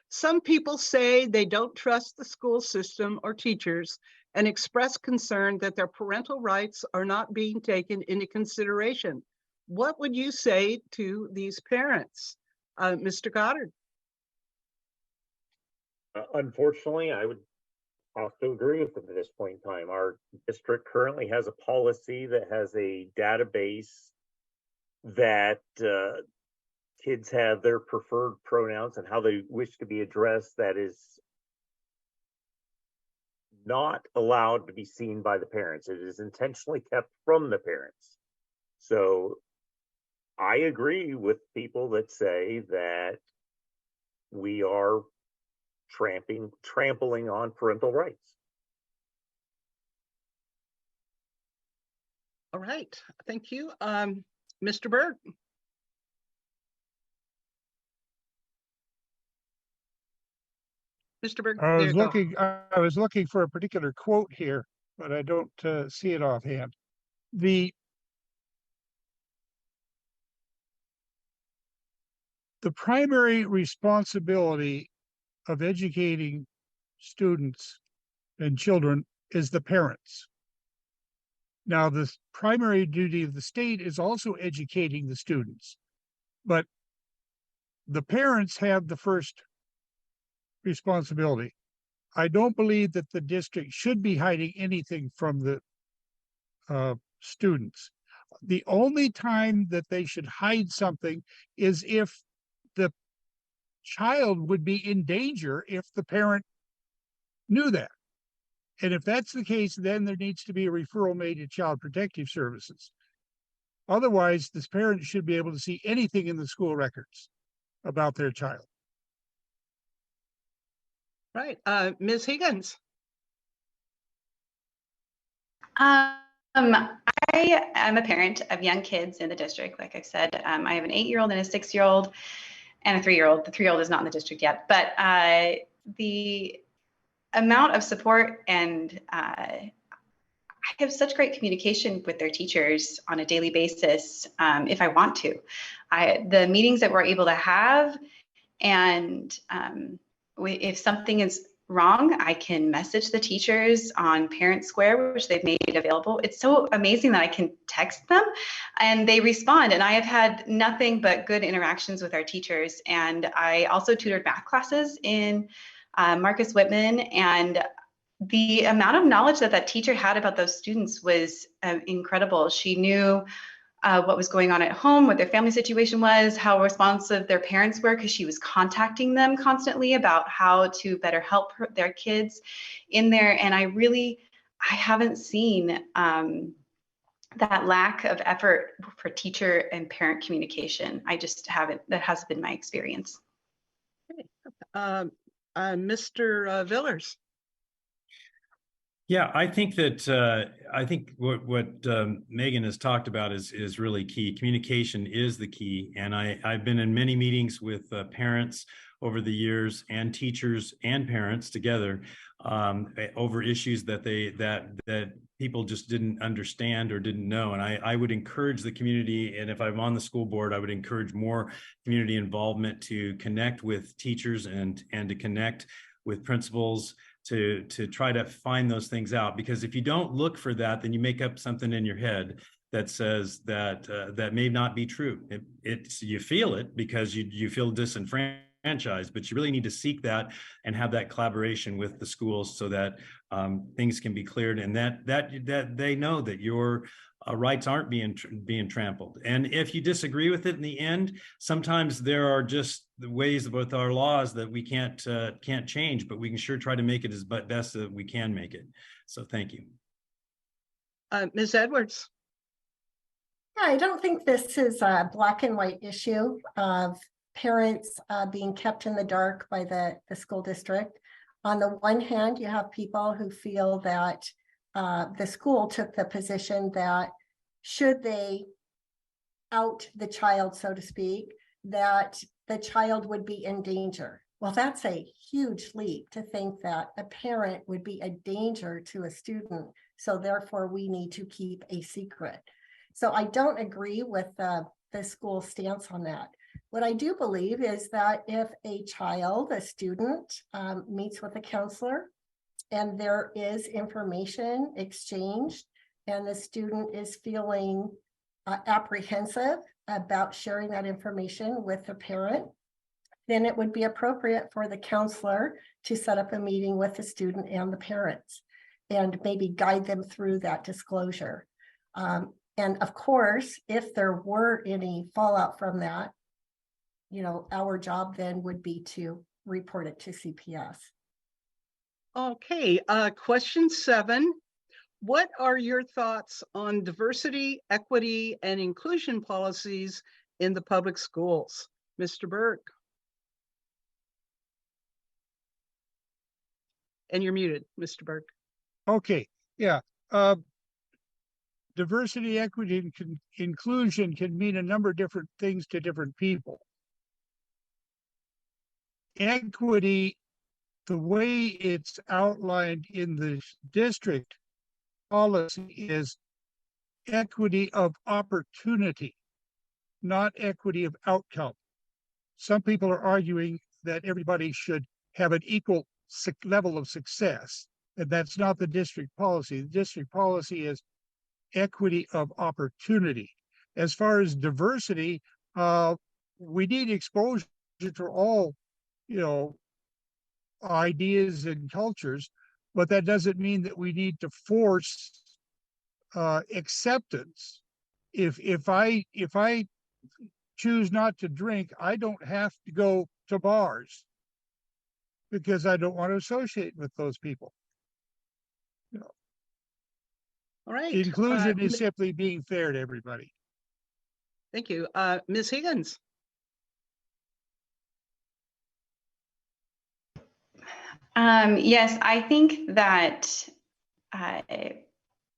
Some people say they don't trust the school system or teachers and express concern that their parental rights are not being taken into consideration. What would you say to these parents? Mr. Goddard? Unfortunately, I would have to agree with them at this point in time. Our district currently has a policy that has a database that kids have their preferred pronouns and how they wish to be addressed that is not allowed to be seen by the parents. It is intentionally kept from the parents. So I agree with people that say that we are trampling on parental rights. All right, thank you. Mr. Berg? Mr. Berg, I there was you go. I was looking for a particular quote here, but I don't see it offhand. The primary responsibility of educating students and children is the parents. Now, the primary duty of the state is also educating the students, but the parents have the first responsibility. I don't believe that the district should be hiding anything from the students. The only time that they should hide something is if the child would be in danger if the parent knew that. And if that's the case, then there needs to be a referral made to Child Protective Services. Otherwise, this parent should be able to see anything in the school records about their child. Right, Ms. Higgins? I am a parent of young kids in the district. Like I said, I have an 8-year-old and a 6-year-old and a 3-year-old. The 3-year-old is not in the district yet, but the amount of support and I have such great communication with their teachers on a daily basis if I want to. The meetings that we're able to have, and if something is wrong, I can message the teachers on Parent Square, which they've made available. It's so amazing that I can text them and they respond. And I have had nothing but good interactions with our teachers. And I also tutored math classes in Marcus Whitman, and the amount of knowledge that that teacher had about those students was incredible. She knew what was going on at home, what their family situation was, how responsive their parents were, because she was contacting them constantly about how to better help their kids in there. And I haven't seen that lack of effort for teacher and parent communication. I just haven't. That has been my experience. Mr. Villars? Yeah, I think that what Megan has talked about is really key. Communication is the key, and I've been in many meetings with parents over the years, and teachers and parents together over issues that people just didn't understand or didn't know. And I would encourage the community, and if I'm on the school board, I would encourage more community involvement to connect with teachers and to connect with principals to try to find those things out. Because if you don't look for that, then you make up something in your head that says that that may not be true. You feel it because you feel disenfranchised, but you really need to seek that and have that collaboration with the schools so that things can be cleared, and that they know that your rights aren't being trampled. And if you disagree with it in the end, sometimes there are just the ways with our laws that we can't change, but we can sure try to make it as best that we can make it. So thank you. Ms. Edwards? Yeah, I don't think this is a black and white issue of parents being kept in the dark by the school district. On the one hand, you have people who feel that the school took the position that should they out the child, so to speak, that the child would be in danger. Well, that's a huge leap to think that a parent would be a danger to a student. So therefore, we need to keep a secret. So I don't agree with the school stance on that. What I do believe is that if a child, a student, meets with a counselor and there is information exchanged and the student is feeling apprehensive about sharing that information with the parent, then it would be appropriate for the counselor to set up a meeting with the student and the parents and maybe guide them through that disclosure. And of course, if there were any fallout from that, our job then would be to report it to CPS. Okay, question 7. What are your thoughts on diversity, equity, and inclusion policies in the public schools? Mr. Berg. And you're muted, Mr. Berg. Okay, yeah. Diversity, equity, and inclusion can mean a number of different things to different people. Equity, the way it's outlined in the district policy, is equity of opportunity, not equity of outcome. Some people are arguing that everybody should have an equal level of success, and that's not the district policy. The district policy is equity of opportunity. As far as diversity, we need exposure to all, ideas and cultures, but that doesn't mean that we need to force acceptance. If I choose not to drink, I don't have to go to bars because I don't want to associate with those people. All right. Inclusion is simply being fair to everybody. Thank you. Ms. Higgins. Yes, I think that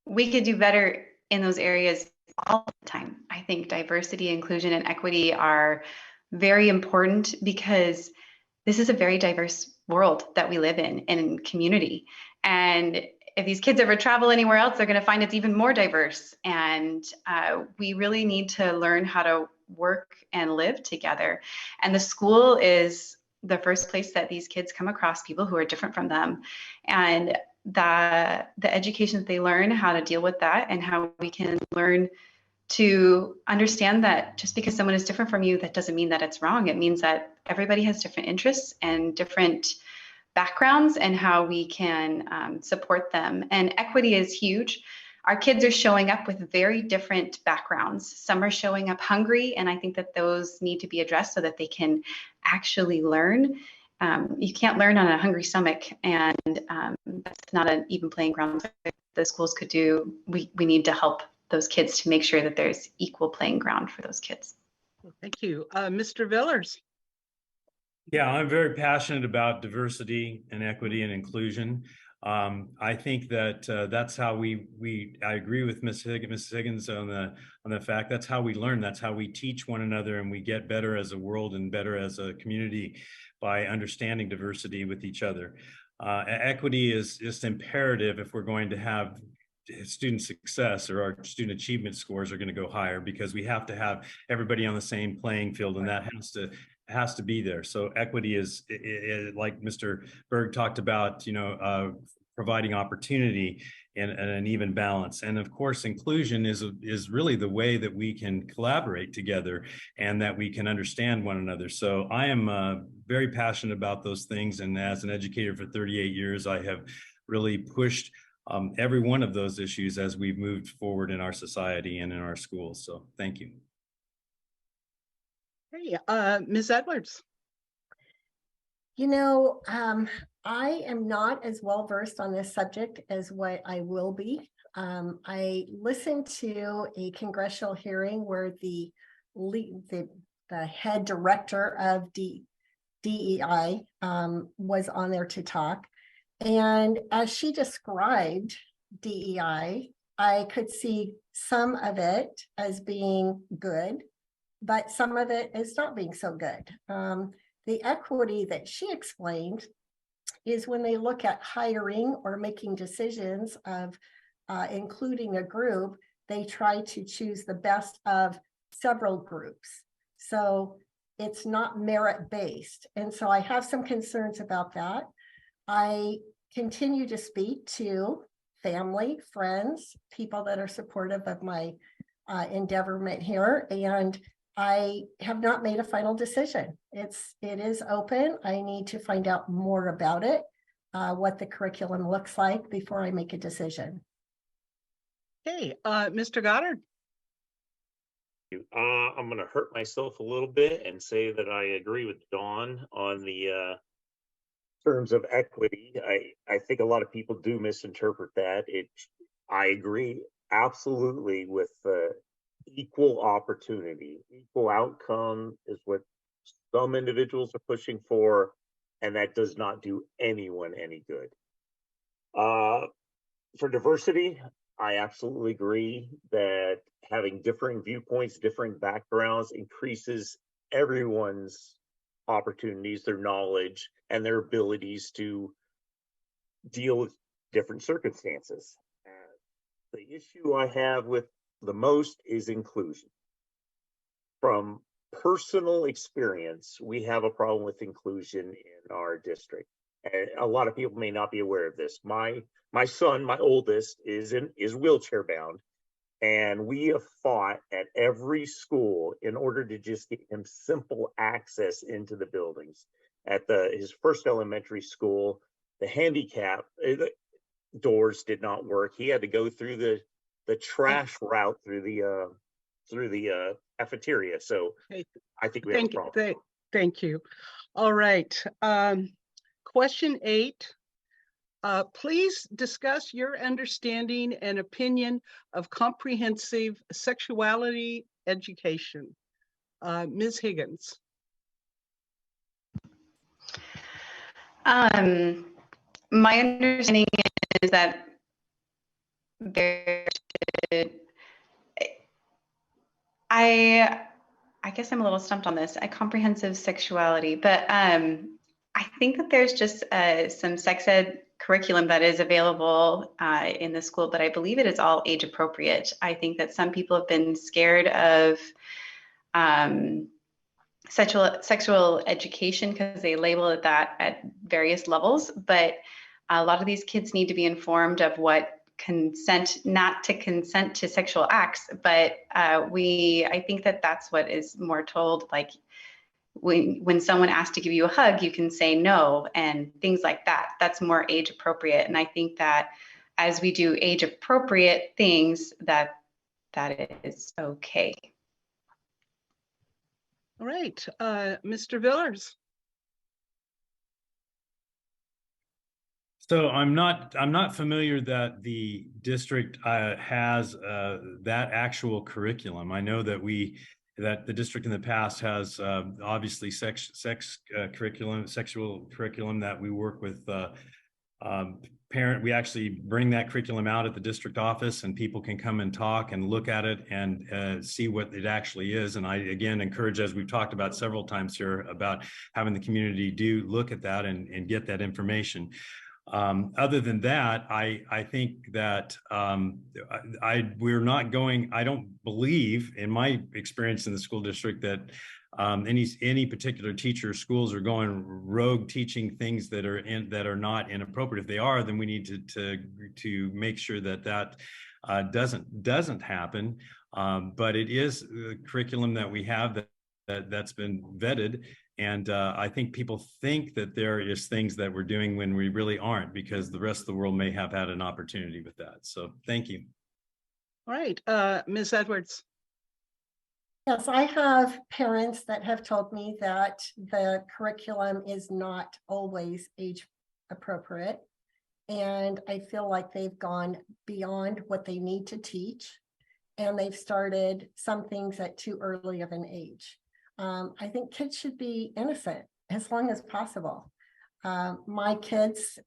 we could do better in those areas all the time. I think diversity, inclusion, and equity are very important because this is a very diverse world that we live in and community. And if these kids ever travel anywhere else, they're going to find it's even more diverse. And we really need to learn how to work and live together. And the school is the first place that these kids come across people who are different from them. And the education that they learn how to deal with that and how we can learn to understand that just because someone is different from you, that doesn't mean that it's wrong. It means that everybody has different interests and different backgrounds and how we can support them. And equity is huge. Our kids are showing up with very different backgrounds. Some are showing up hungry, and I think that those need to be addressed so that they can actually learn. You can't learn on a hungry stomach, and that's not an even playing ground the schools could do. We need to help those kids to make sure that there's equal playing ground for those kids. Thank you. Mr. Villars. Yeah, I'm very passionate about diversity and equity and inclusion. I think that that's how I agree with Ms. Higgins on the fact that's how we learn. That's how we teach one another, and we get better as a world and better as a community by understanding diversity with each other. Equity is just imperative if we're going to have student success, or our student achievement scores are going to go higher, because we have to have everybody on the same playing field, and that has to be there. So equity is like Mr. Berg talked about, providing opportunity and an even balance. And of course, inclusion is really the way that we can collaborate together and that we can understand one another. So I am very passionate about those things. And as an educator for 38 years, I have really pushed every one of those issues as we've moved forward in our society and in our schools. So thank you. Hey, Ms. Edwards. I am not as well versed on this subject as what I will be. I listened to a congressional hearing where the head director of DEI was on there to talk. And as she described DEI, I could see some of it as being good, but some of it is not being so good. The equity that she explained is when they look at hiring or making decisions of including a group, they try to choose the best of several groups. So it's not merit-based. And so I have some concerns about that. I continue to speak to family, friends, people that are supportive of my endeavorment here. And I have not made a final decision. It is open. I need to find out more about it, what the curriculum looks like before I make a decision. Hey, Mr. Goddard. I'm going to hurt myself a little bit and say that I agree with Dawn on the terms of equity. I think a lot of people do misinterpret that. I agree absolutely with equal opportunity. Equal outcome is what some individuals are pushing for, and that does not do anyone any good. For diversity, I absolutely agree that having differing viewpoints, differing backgrounds increases everyone's opportunities, their knowledge, and their abilities to deal with different circumstances. The issue I have with the most is inclusion. From personal experience, we have a problem with inclusion in our district. And a lot of people may not be aware of this. My son, my oldest, is wheelchair bound, and we have fought at every school in order to just get him simple access into the buildings. At his first elementary school, the handicap doors did not work. He had to go through the trash route through the cafeteria. So I think we have a problem. Thank you. All right. Question 8. Please discuss your understanding and opinion of comprehensive sexuality education. Ms. Higgins. My understanding is that there should, I guess I'm a little stumped on this, a comprehensive sexuality, but I think that there's just some sex ed curriculum that is available in the school, but I believe it is all age appropriate. I think that some people have been scared of sexual education because they label it that at various levels, but a lot of these kids need to be informed of what consent, not to consent to sexual acts, but I think that that's what is more told, like when someone asks to give you a hug, you can say no and things like that. That's more age appropriate. And I think that as we do age appropriate things, that is okay. All right, Mr. Villars. So I'm not familiar that the district has that actual curriculum. I know that the district in the past has obviously sexual curriculum that we work with we actually bring that curriculum out at the district office, and people can come and talk and look at it and see what it actually is. And I, again, encourage, as we've talked about several times here, about having the community do look at that and get that information. Other than that, I think that I don't believe, in my experience in the school district, that any particular teacher or schools are going rogue teaching things that are not inappropriate. If they are, then we need to make sure that doesn't happen. But it is a curriculum that we have that's been vetted. And I think people think that there is things that we're doing when we really aren't, because the rest of the world may have had an opportunity with that. So thank you. All right, Ms. Edwards. Yes, I have parents that have told me that the curriculum is not always age appropriate. And I feel like they've gone beyond what they need to teach. And they've started some things at too early of an age. I think kids should be innocent as long as possible. My kids,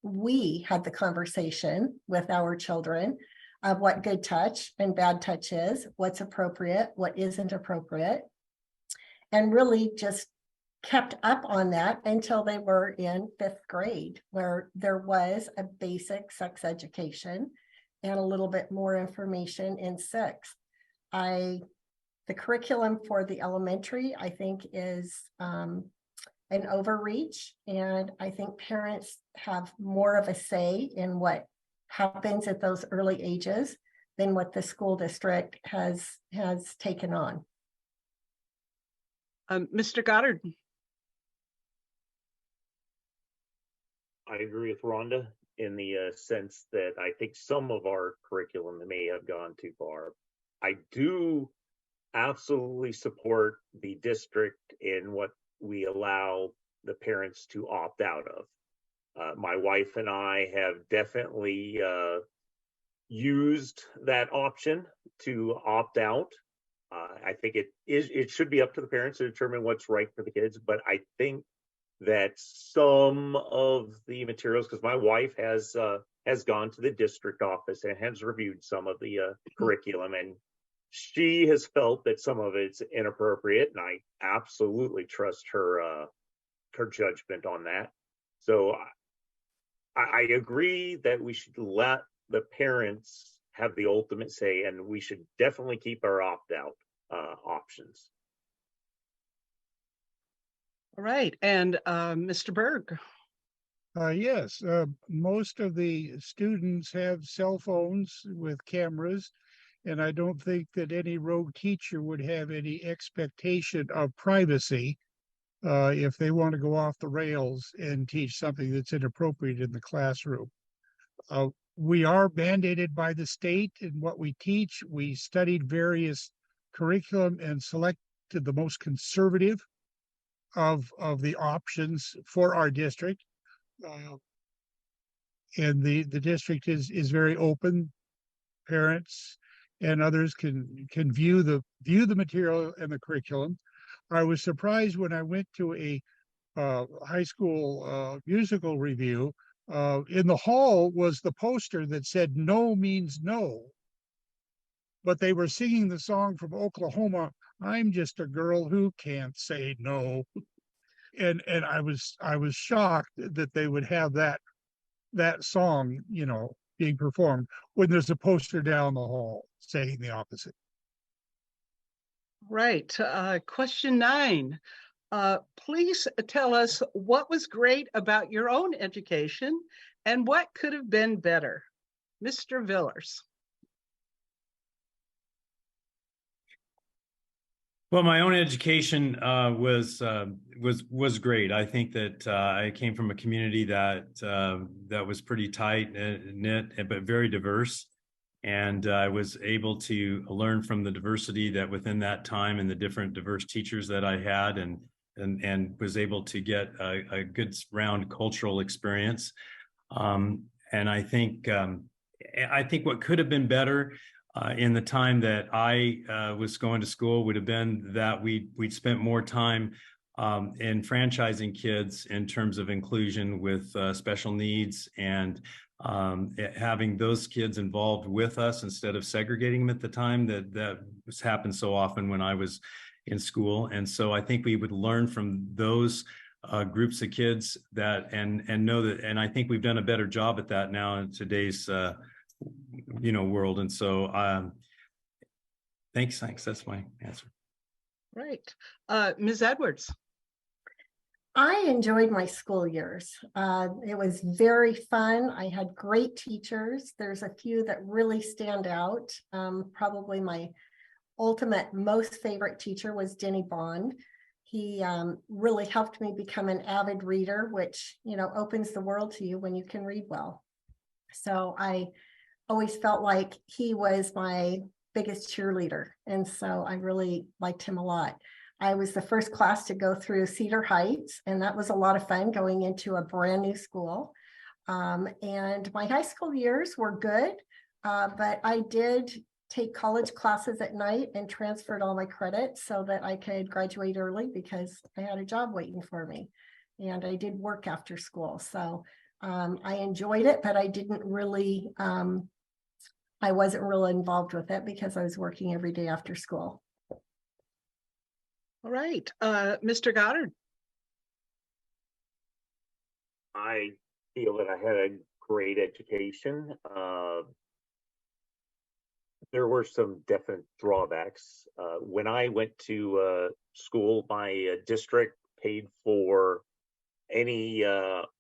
we had the conversation with our children of what good touch and bad touch is, what's appropriate, what isn't appropriate, and really just kept up on that until they were in 5th grade, where there was a basic sex education and a little bit more information in 6th. I The curriculum for the elementary, I think, is an overreach. And I think parents have more of a say in what happens at those early ages than what the school district has taken on. Mr. Goddard. I agree with Rhonda in the sense that I think some of our curriculum may have gone too far. I do absolutely support the district in what we allow the parents to opt out of. My wife and I have definitely used that option to opt out. I think it should be up to the parents to determine what's right for the kids, but I think that some of the materials, because my wife has gone to the district office and has reviewed some of the curriculum, and she has felt that some of it's inappropriate, and I absolutely trust her judgment on that. So I agree that we should let the parents have the ultimate say, and we should definitely keep our opt-out options. All right, and Mr. Berg. Yes, most of the students have cell phones with cameras, and I don't think that any rogue teacher would have any expectation of privacy if they want to go off the rails and teach something that's inappropriate in the classroom. We are mandated by the state in what we teach. We studied various curriculum and selected the most conservative of the options for our district. And the district is very open. Parents and others can view the material and the curriculum. I was surprised when I went to a high school musical review. In the hall was the poster that said "No means no," but they were singing the song from Oklahoma, "I'm just a girl who can't say no." And I was shocked that they would have that song, being performed when there's a poster down the hall saying the opposite. Right. Question 9. Please tell us what was great about your own education and what could have been better. Mr. Villars. Well, my own education was great. I think that I came from a community that was pretty tight knit, but very diverse, and I was able to learn from the diversity that within that time and the different diverse teachers that I had, and was able to get a good round cultural experience. And I think what could have been better in the time that I was going to school would have been that we'd spent more time in franchising kids in terms of inclusion with special needs, and having those kids involved with us instead of segregating them at the time that was happened so often when I was in school. And so I think we would learn from those groups of kids that and know that, and I think we've done a better job at that now in today's world. And so thanks. That's my answer. Right. Ms. Edwards. I enjoyed my school years. It was very fun. I had great teachers. There's a few that really stand out. Probably my ultimate most favorite teacher was Denny Bond. He really helped me become an avid reader, which, opens the world to you when you can read well. So I always felt like he was my biggest cheerleader. And so I really liked him a lot. I was the first class to go through Cedar Heights, and that was a lot of fun going into a brand new school. And my high school years were good, but I did take college classes at night and transferred all my credits so that I could graduate early because I had a job waiting for me. And I did work after school. So I enjoyed it, but I didn't really, I wasn't really involved with it because I was working every day after school. All right. Mr. Goddard. I feel that I had a great education. there were some definite drawbacks. When I went to school, my district paid for any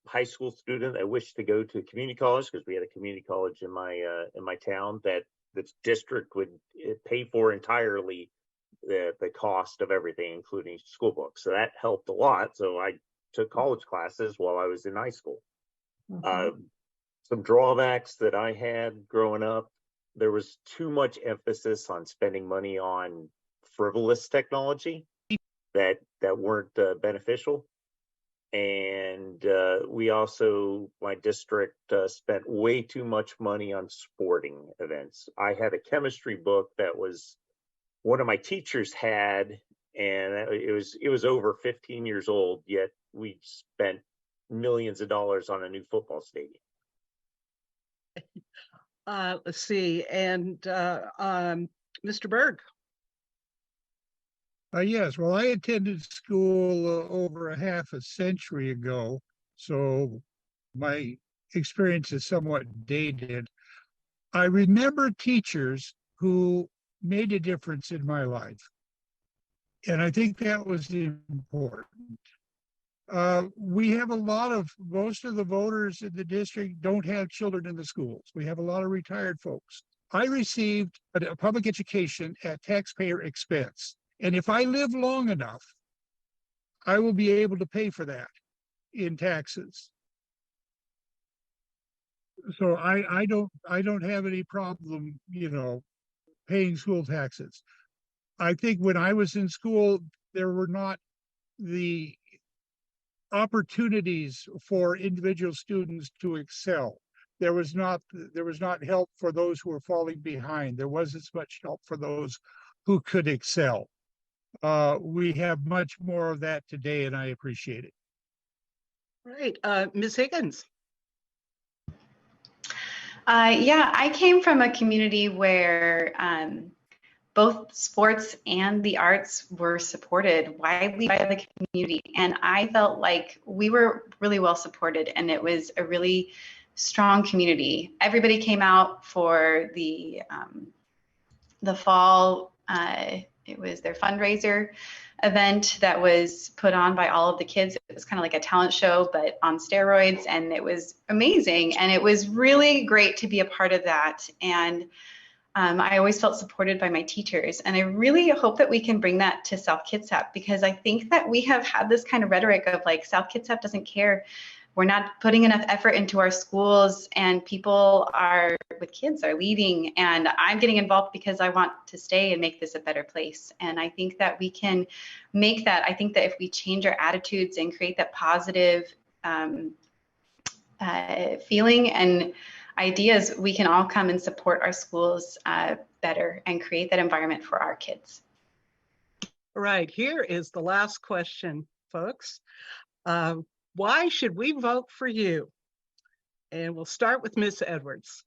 high school student that wished to go to community college, because we had a community college in my town, that the district would pay for entirely the cost of everything, including school books. So that helped a lot. So I took college classes while I was in high school. Some drawbacks that I had growing up: there was too much emphasis on spending money on frivolous technology that weren't beneficial. And we also, my district spent way too much money on sporting events. I had a chemistry book that was one of my teachers had, and it was over 15 years old, yet we spent millions of dollars on a new football stadium. Let's see, and Mr. Berg. Yes, well, I attended school over a half a century ago, so my experience is somewhat dated. I remember teachers who made a difference in my life, and I think that was important. We have most of the voters in the district don't have children in the schools. We have a lot of retired folks. I received a public education at taxpayer expense. And if I live long enough, I will be able to pay for that in taxes. So I don't have any problem, paying school taxes. I think when I was in school, there were not the opportunities for individual students to excel. There was not help for those who were falling behind. There wasn't as much help for those who could excel. We have much more of that today, and I appreciate it. Right, Ms. Higgins. Yeah, I came from a community where both sports and the arts were supported widely by the community, and I felt like we were really well supported, and it was a really strong community. Everybody came out for the fall. It was their fundraiser event that was put on by all of the kids. It was kind of like a talent show, but on steroids, and it was amazing. And it was really great to be a part of that. And I always felt supported by my teachers. And I really hope that we can bring that to South Kitsap, because I think that we have had this kind of rhetoric of like, South Kitsap doesn't care. We're not putting enough effort into our schools, and people with kids are leaving, and I'm getting involved because I want to stay and make this a better place. And I think that we can make that. I think that if we change our attitudes and create that positive feeling and ideas, we can all come and support our schools better and create that environment for our kids. All right, here is the last question, folks. Why should we vote for you? And we'll start with Ms. Edwards.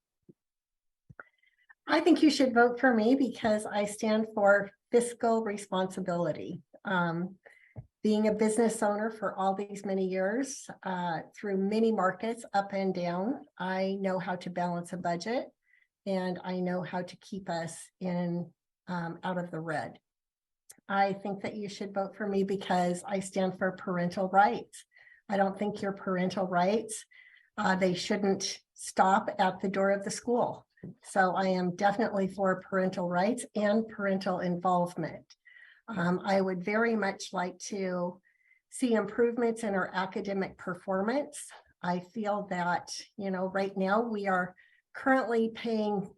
I think you should vote for me because I stand for fiscal responsibility. Being a business owner for all these many years, through many markets up and down, I know how to balance a budget, and I know how to keep us out of the red. I think that you should vote for me because I stand for parental rights. I don't think your parental rights, they shouldn't stop at the door of the school. So I am definitely for parental rights and parental involvement. I would very much like to see improvements in our academic performance. I feel that, right now we are currently paying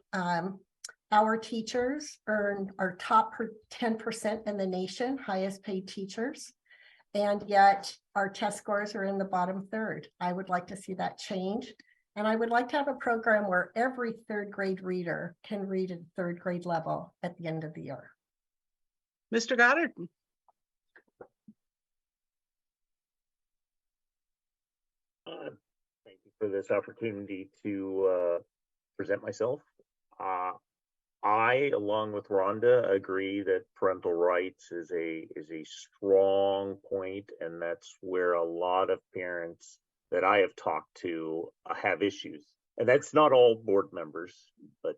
our teachers earn our top 10% in the nation, highest paid teachers. And yet our test scores are in the bottom third. I would like to see that change. And I would like to have a program where every third grade reader can read at third grade level at the end of the year. Mr. Goddard. Thank you for this opportunity to present myself. I, along with Rhonda, agree that parental rights is a strong point, and that's where a lot of parents that I have talked to have issues. And that's not all board members, but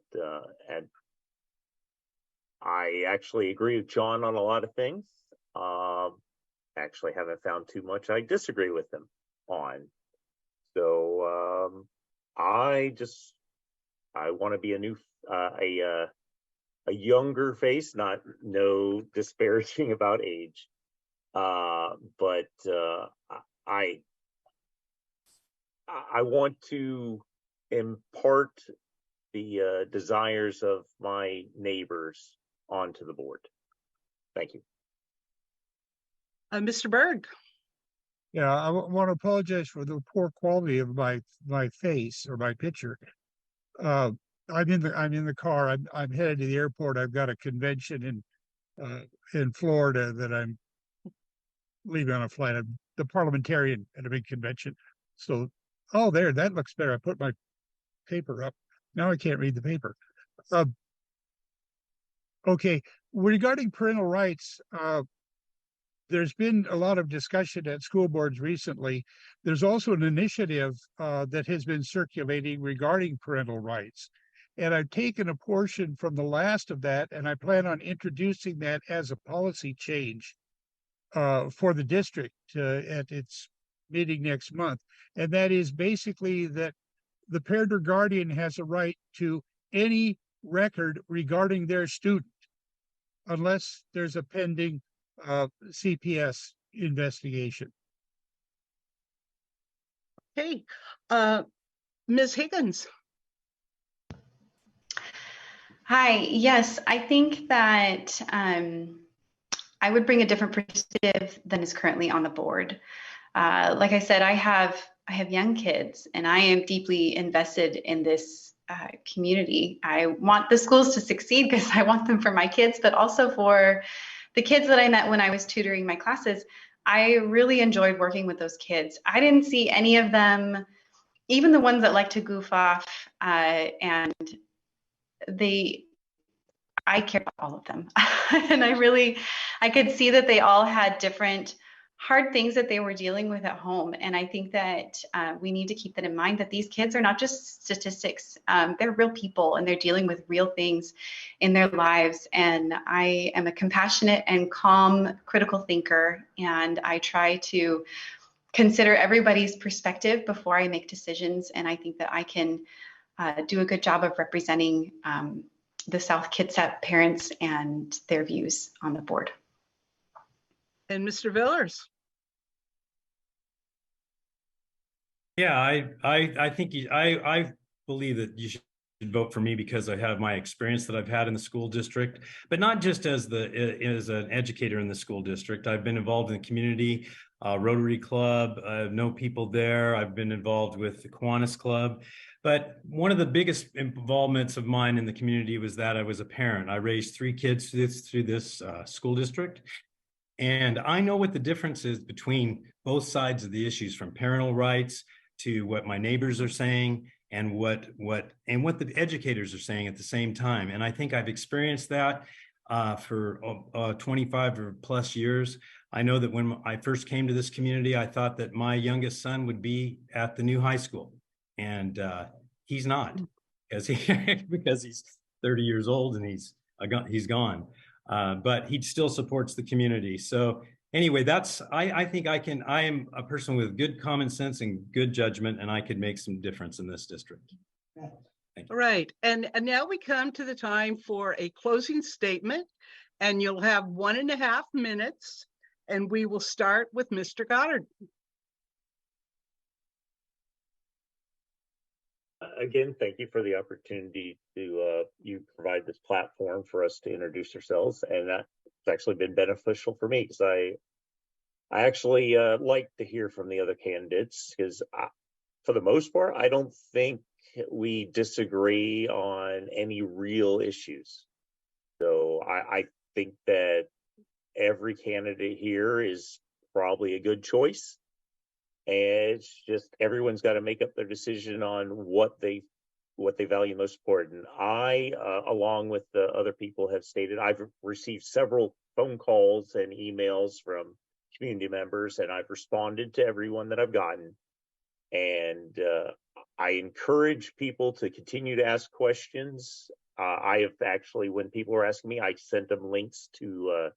I actually agree with John on a lot of things. Actually haven't found too much I disagree with him on. So I want to be a new a younger face, no disparaging about age, but I want to impart the desires of my neighbors onto the board. Thank you. Mr. Berg. Yeah, I want to apologize for the poor quality of my face or my picture. I'm in the car. I'm headed to the airport. I've got a convention in Florida that I'm leaving on a flight. I'm the parliamentarian at a big convention. So, oh, that looks better. I put my paper up. Now I can't read the paper. Okay, regarding parental rights, there's been a lot of discussion at school boards recently. There's also an initiative that has been circulating regarding parental rights. And I've taken a portion from the last of that, and I plan on introducing that as a policy change for the district at its meeting next month. And that is basically that the parent or guardian has a right to any record regarding their student, unless there's a pending CPS investigation. Hey, Ms. Higgins. Hi, yes, I think that I would bring a different perspective than is currently on the board. Like I said, I have young kids, and I am deeply invested in this community. I want the schools to succeed because I want them for my kids, but also for the kids that I met when I was tutoring my classes. I really enjoyed working with those kids. I didn't see any of them, even the ones that like to goof off, and I care about all of them. And I could see that they all had different hard things that they were dealing with at home. And I think that we need to keep that in mind, that these kids are not just statistics. They're real people, and they're dealing with real things in their lives. And I am a compassionate and calm, critical thinker. And I try to consider everybody's perspective before I make decisions. And I think that I can do a good job of representing the South Kitsap parents and their views on the board. And Mr. Villars. Yeah, I think I believe that you should vote for me because I have my experience that I've had in the school district, but not just as an educator in the school district. I've been involved in the community, Rotary Club. I know people there. I've been involved with the Kiwanis Club. But one of the biggest involvements of mine in the community was that I was a parent. I raised 3 kids through this school district. And I know what the difference is between both sides of the issues, from parental rights to what my neighbors are saying and what the educators are saying at the same time. And I think I've experienced that for 25 or plus years. I know that when I first came to this community, I thought that my youngest son would be at the new high school, and he's not, because he's 30 years old and he's gone. But he still supports the community. So anyway, I think I am a person with good common sense and good judgment, and I could make some difference in this district. Thank you. Right, and now we come to the time for a closing statement, and you'll have 1.5 minutes, and we will start with Mr. Goddard. Again, thank you for the opportunity to you provide this platform for us to introduce ourselves, and that's actually been beneficial for me because I actually like to hear from the other candidates, because for the most part, I don't think we disagree on any real issues. So I think that every candidate here is probably a good choice. And it's just everyone's got to make up their decision on what they value most important. I, along with the other people have stated, I've received several phone calls and emails from community members, and I've responded to everyone that I've gotten. And I encourage people to continue to ask questions. I have actually, when people were asking me, I sent them links to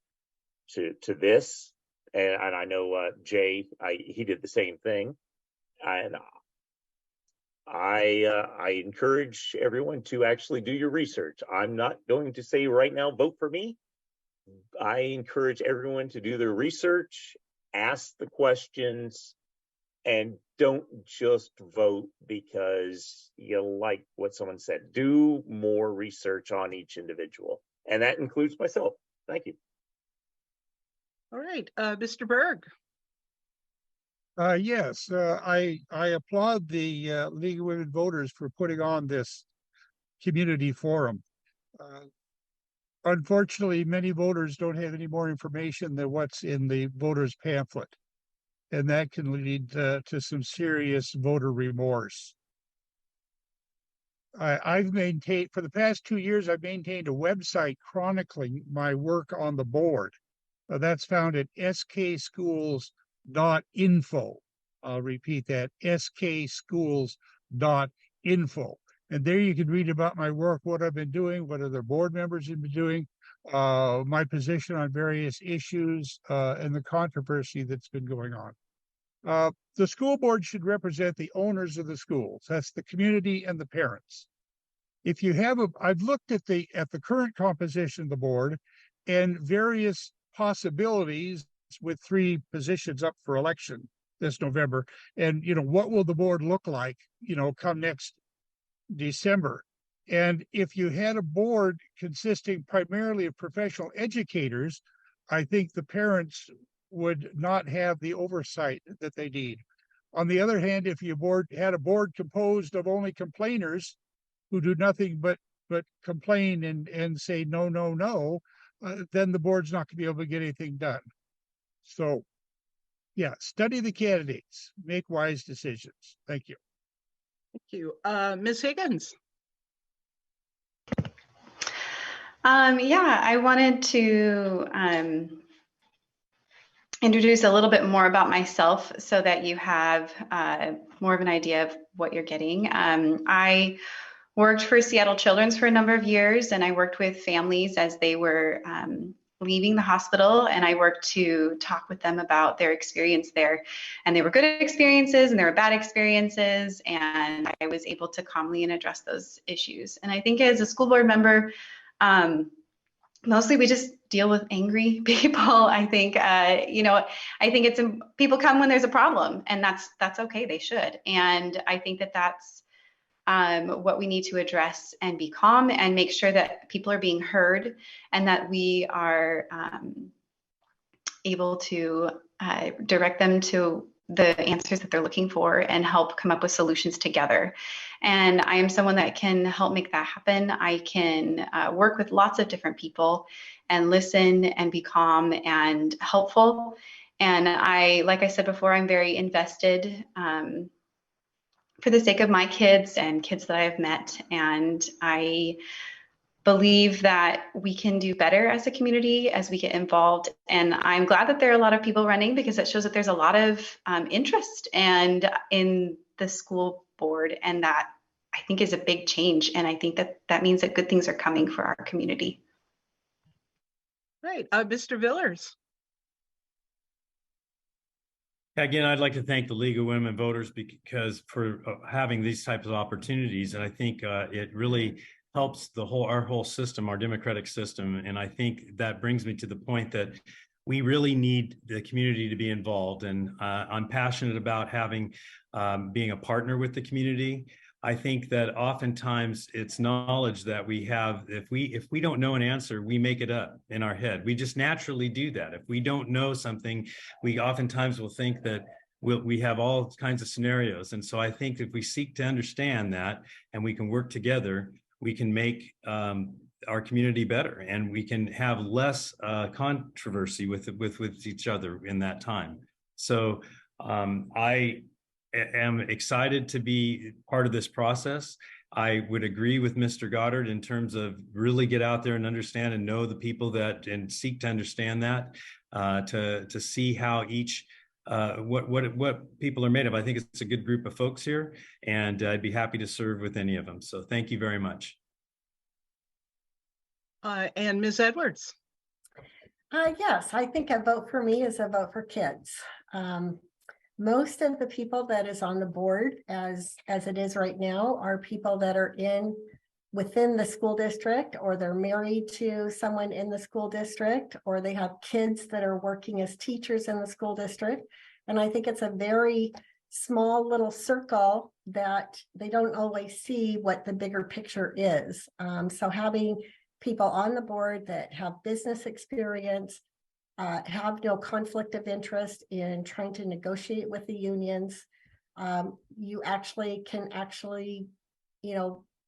this, and I know Jay, he did the same thing, and I encourage everyone to actually do your research. I'm not going to say right now, vote for me. I encourage everyone to do their research, ask the questions, and don't just vote because you like what someone said. Do more research on each individual, and that includes myself. Thank you. All right, Mr. Berg. Yes, I applaud the League of Women Voters for putting on this community forum. Unfortunately, many voters don't have any more information than what's in the voters pamphlet, and that can lead to some serious voter remorse. I've maintained, for the past 2 years, I've maintained a website chronicling my work on the board. That's found at skschools.info. I'll repeat that, skschools.info. And there you can read about my work, what I've been doing, what other board members have been doing, my position on various issues, and the controversy that's been going on. The school board should represent the owners of the schools. That's the community and the parents. If you have I've looked at the current composition of the board and various possibilities with 3 positions up for election this November. And, what will the board look like, come next December? And if you had a board consisting primarily of professional educators, I think the parents would not have the oversight that they need. On the other hand, if you had a board composed of only complainers who do nothing but complain and say no, no, no, then the board's not going to be able to get anything done. So, yeah, study the candidates, make wise decisions. Thank you. Thank you. Ms. Higgins. Yeah, I wanted to introduce a little bit more about myself so that you have more of an idea of what you're getting. I worked for Seattle Children's for a number of years, and I worked with families as they were leaving the hospital, and I worked to talk with them about their experience there. And they were good experiences and there were bad experiences, and I was able to calmly address those issues. And I think as a school board member, mostly we just deal with angry people. I think, I think people come when there's a problem, and that's okay, they should. And I think that's what we need to address and be calm and make sure that people are being heard and that we are able to direct them to the answers that they're looking for and help come up with solutions together. And I am someone that can help make that happen. I can work with lots of different people and listen and be calm and helpful. And like I said before, I'm very invested for the sake of my kids and kids that I have met. And I believe that we can do better as a community as we get involved. And I'm glad that there are a lot of people running, because it shows that there's a lot of interest and in the school board. And that I think is a big change. And I think that means that good things are coming for our community. Right, Mr. Villars. Again, I'd like to thank the League of Women Voters because for having these types of opportunities, and I think it really helps our whole system, our democratic system. And I think that brings me to the point that we really need the community to be involved. And I'm passionate about being a partner with the community. I think that oftentimes it's knowledge that we have. If we don't know an answer, we make it up in our head. We just naturally do that. If we don't know something, we oftentimes will think that we have all kinds of scenarios. And so I think if we seek to understand that and we can work together, we can make our community better, and we can have less controversy with each other in that time. So I am excited to be part of this process. I would agree with Mr. Goddard in terms of really get out there and understand and know the people and seek to understand that, to see how each what people are made of. I think it's a good group of folks here, and I'd be happy to serve with any of them. So thank you very much. And Ms. Edwards? Yes, I think a vote for me is a vote for kids. Most of the people that is on the board as it is right now are people that are within the school district, or they're married to someone in the school district, or they have kids that are working as teachers in the school district. And I think it's a very small little circle that they don't always see what the bigger picture is. So having people on the board that have business experience, have no conflict of interest in trying to negotiate with the unions, you can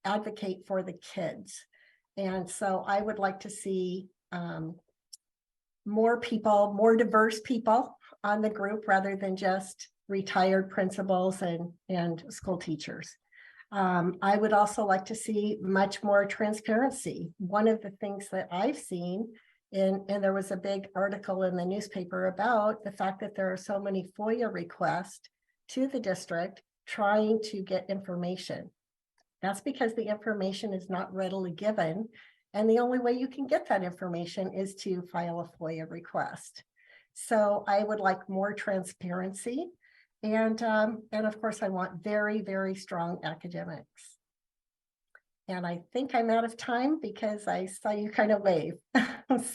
advocate for the kids. And so I would like to see more diverse people on the group rather than just retired principals and school teachers. I would also like to see much more transparency. One of the things that I've seen, and there was a big article in the newspaper about the fact that there are so many FOIA requests to the district trying to get information. That's because the information is not readily given. And the only way you can get that information is to file a FOIA request. So I would like more transparency. And of course, I want very, very strong academics. And I think I'm out of time because I saw you kind of wave.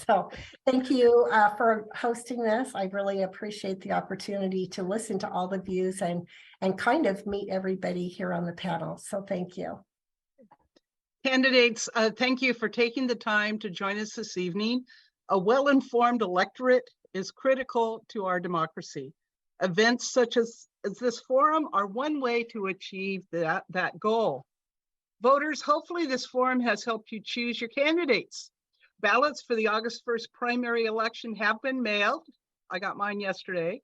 So thank you for hosting this. I really appreciate the opportunity to listen to all the views and kind of meet everybody here on the panel. So thank you. Candidates, thank you for taking the time to join us this evening. A well-informed electorate is critical to our democracy. Events such as this forum are one way to achieve that goal. Voters, hopefully this forum has helped you choose your candidates. Ballots for the August 1st primary election have been mailed. I got mine yesterday.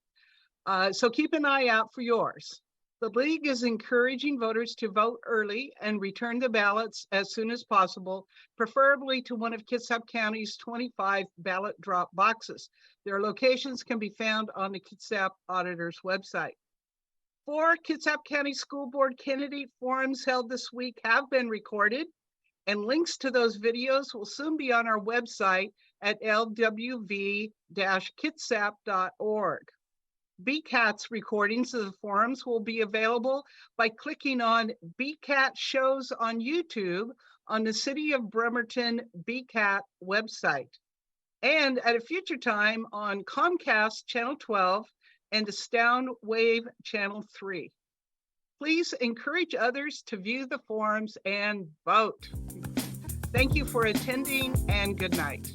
So keep an eye out for yours. The League is encouraging voters to vote early and return the ballots as soon as possible, preferably to one of Kitsap County's 25 ballot drop boxes. Their locations can be found on the Kitsap Auditor's website. 4 Kitsap County School Board candidate forums held this week have been recorded, and links to those videos will soon be on our website at lwv-kitsap.org. BCAT's recordings of the forums will be available by clicking on BCAT shows on YouTube on the City of Bremerton BCAT website, and at a future time on Comcast Channel 12 and Astound Wave Channel 3. Please encourage others to view the forums and vote. Thank you for attending, and good night.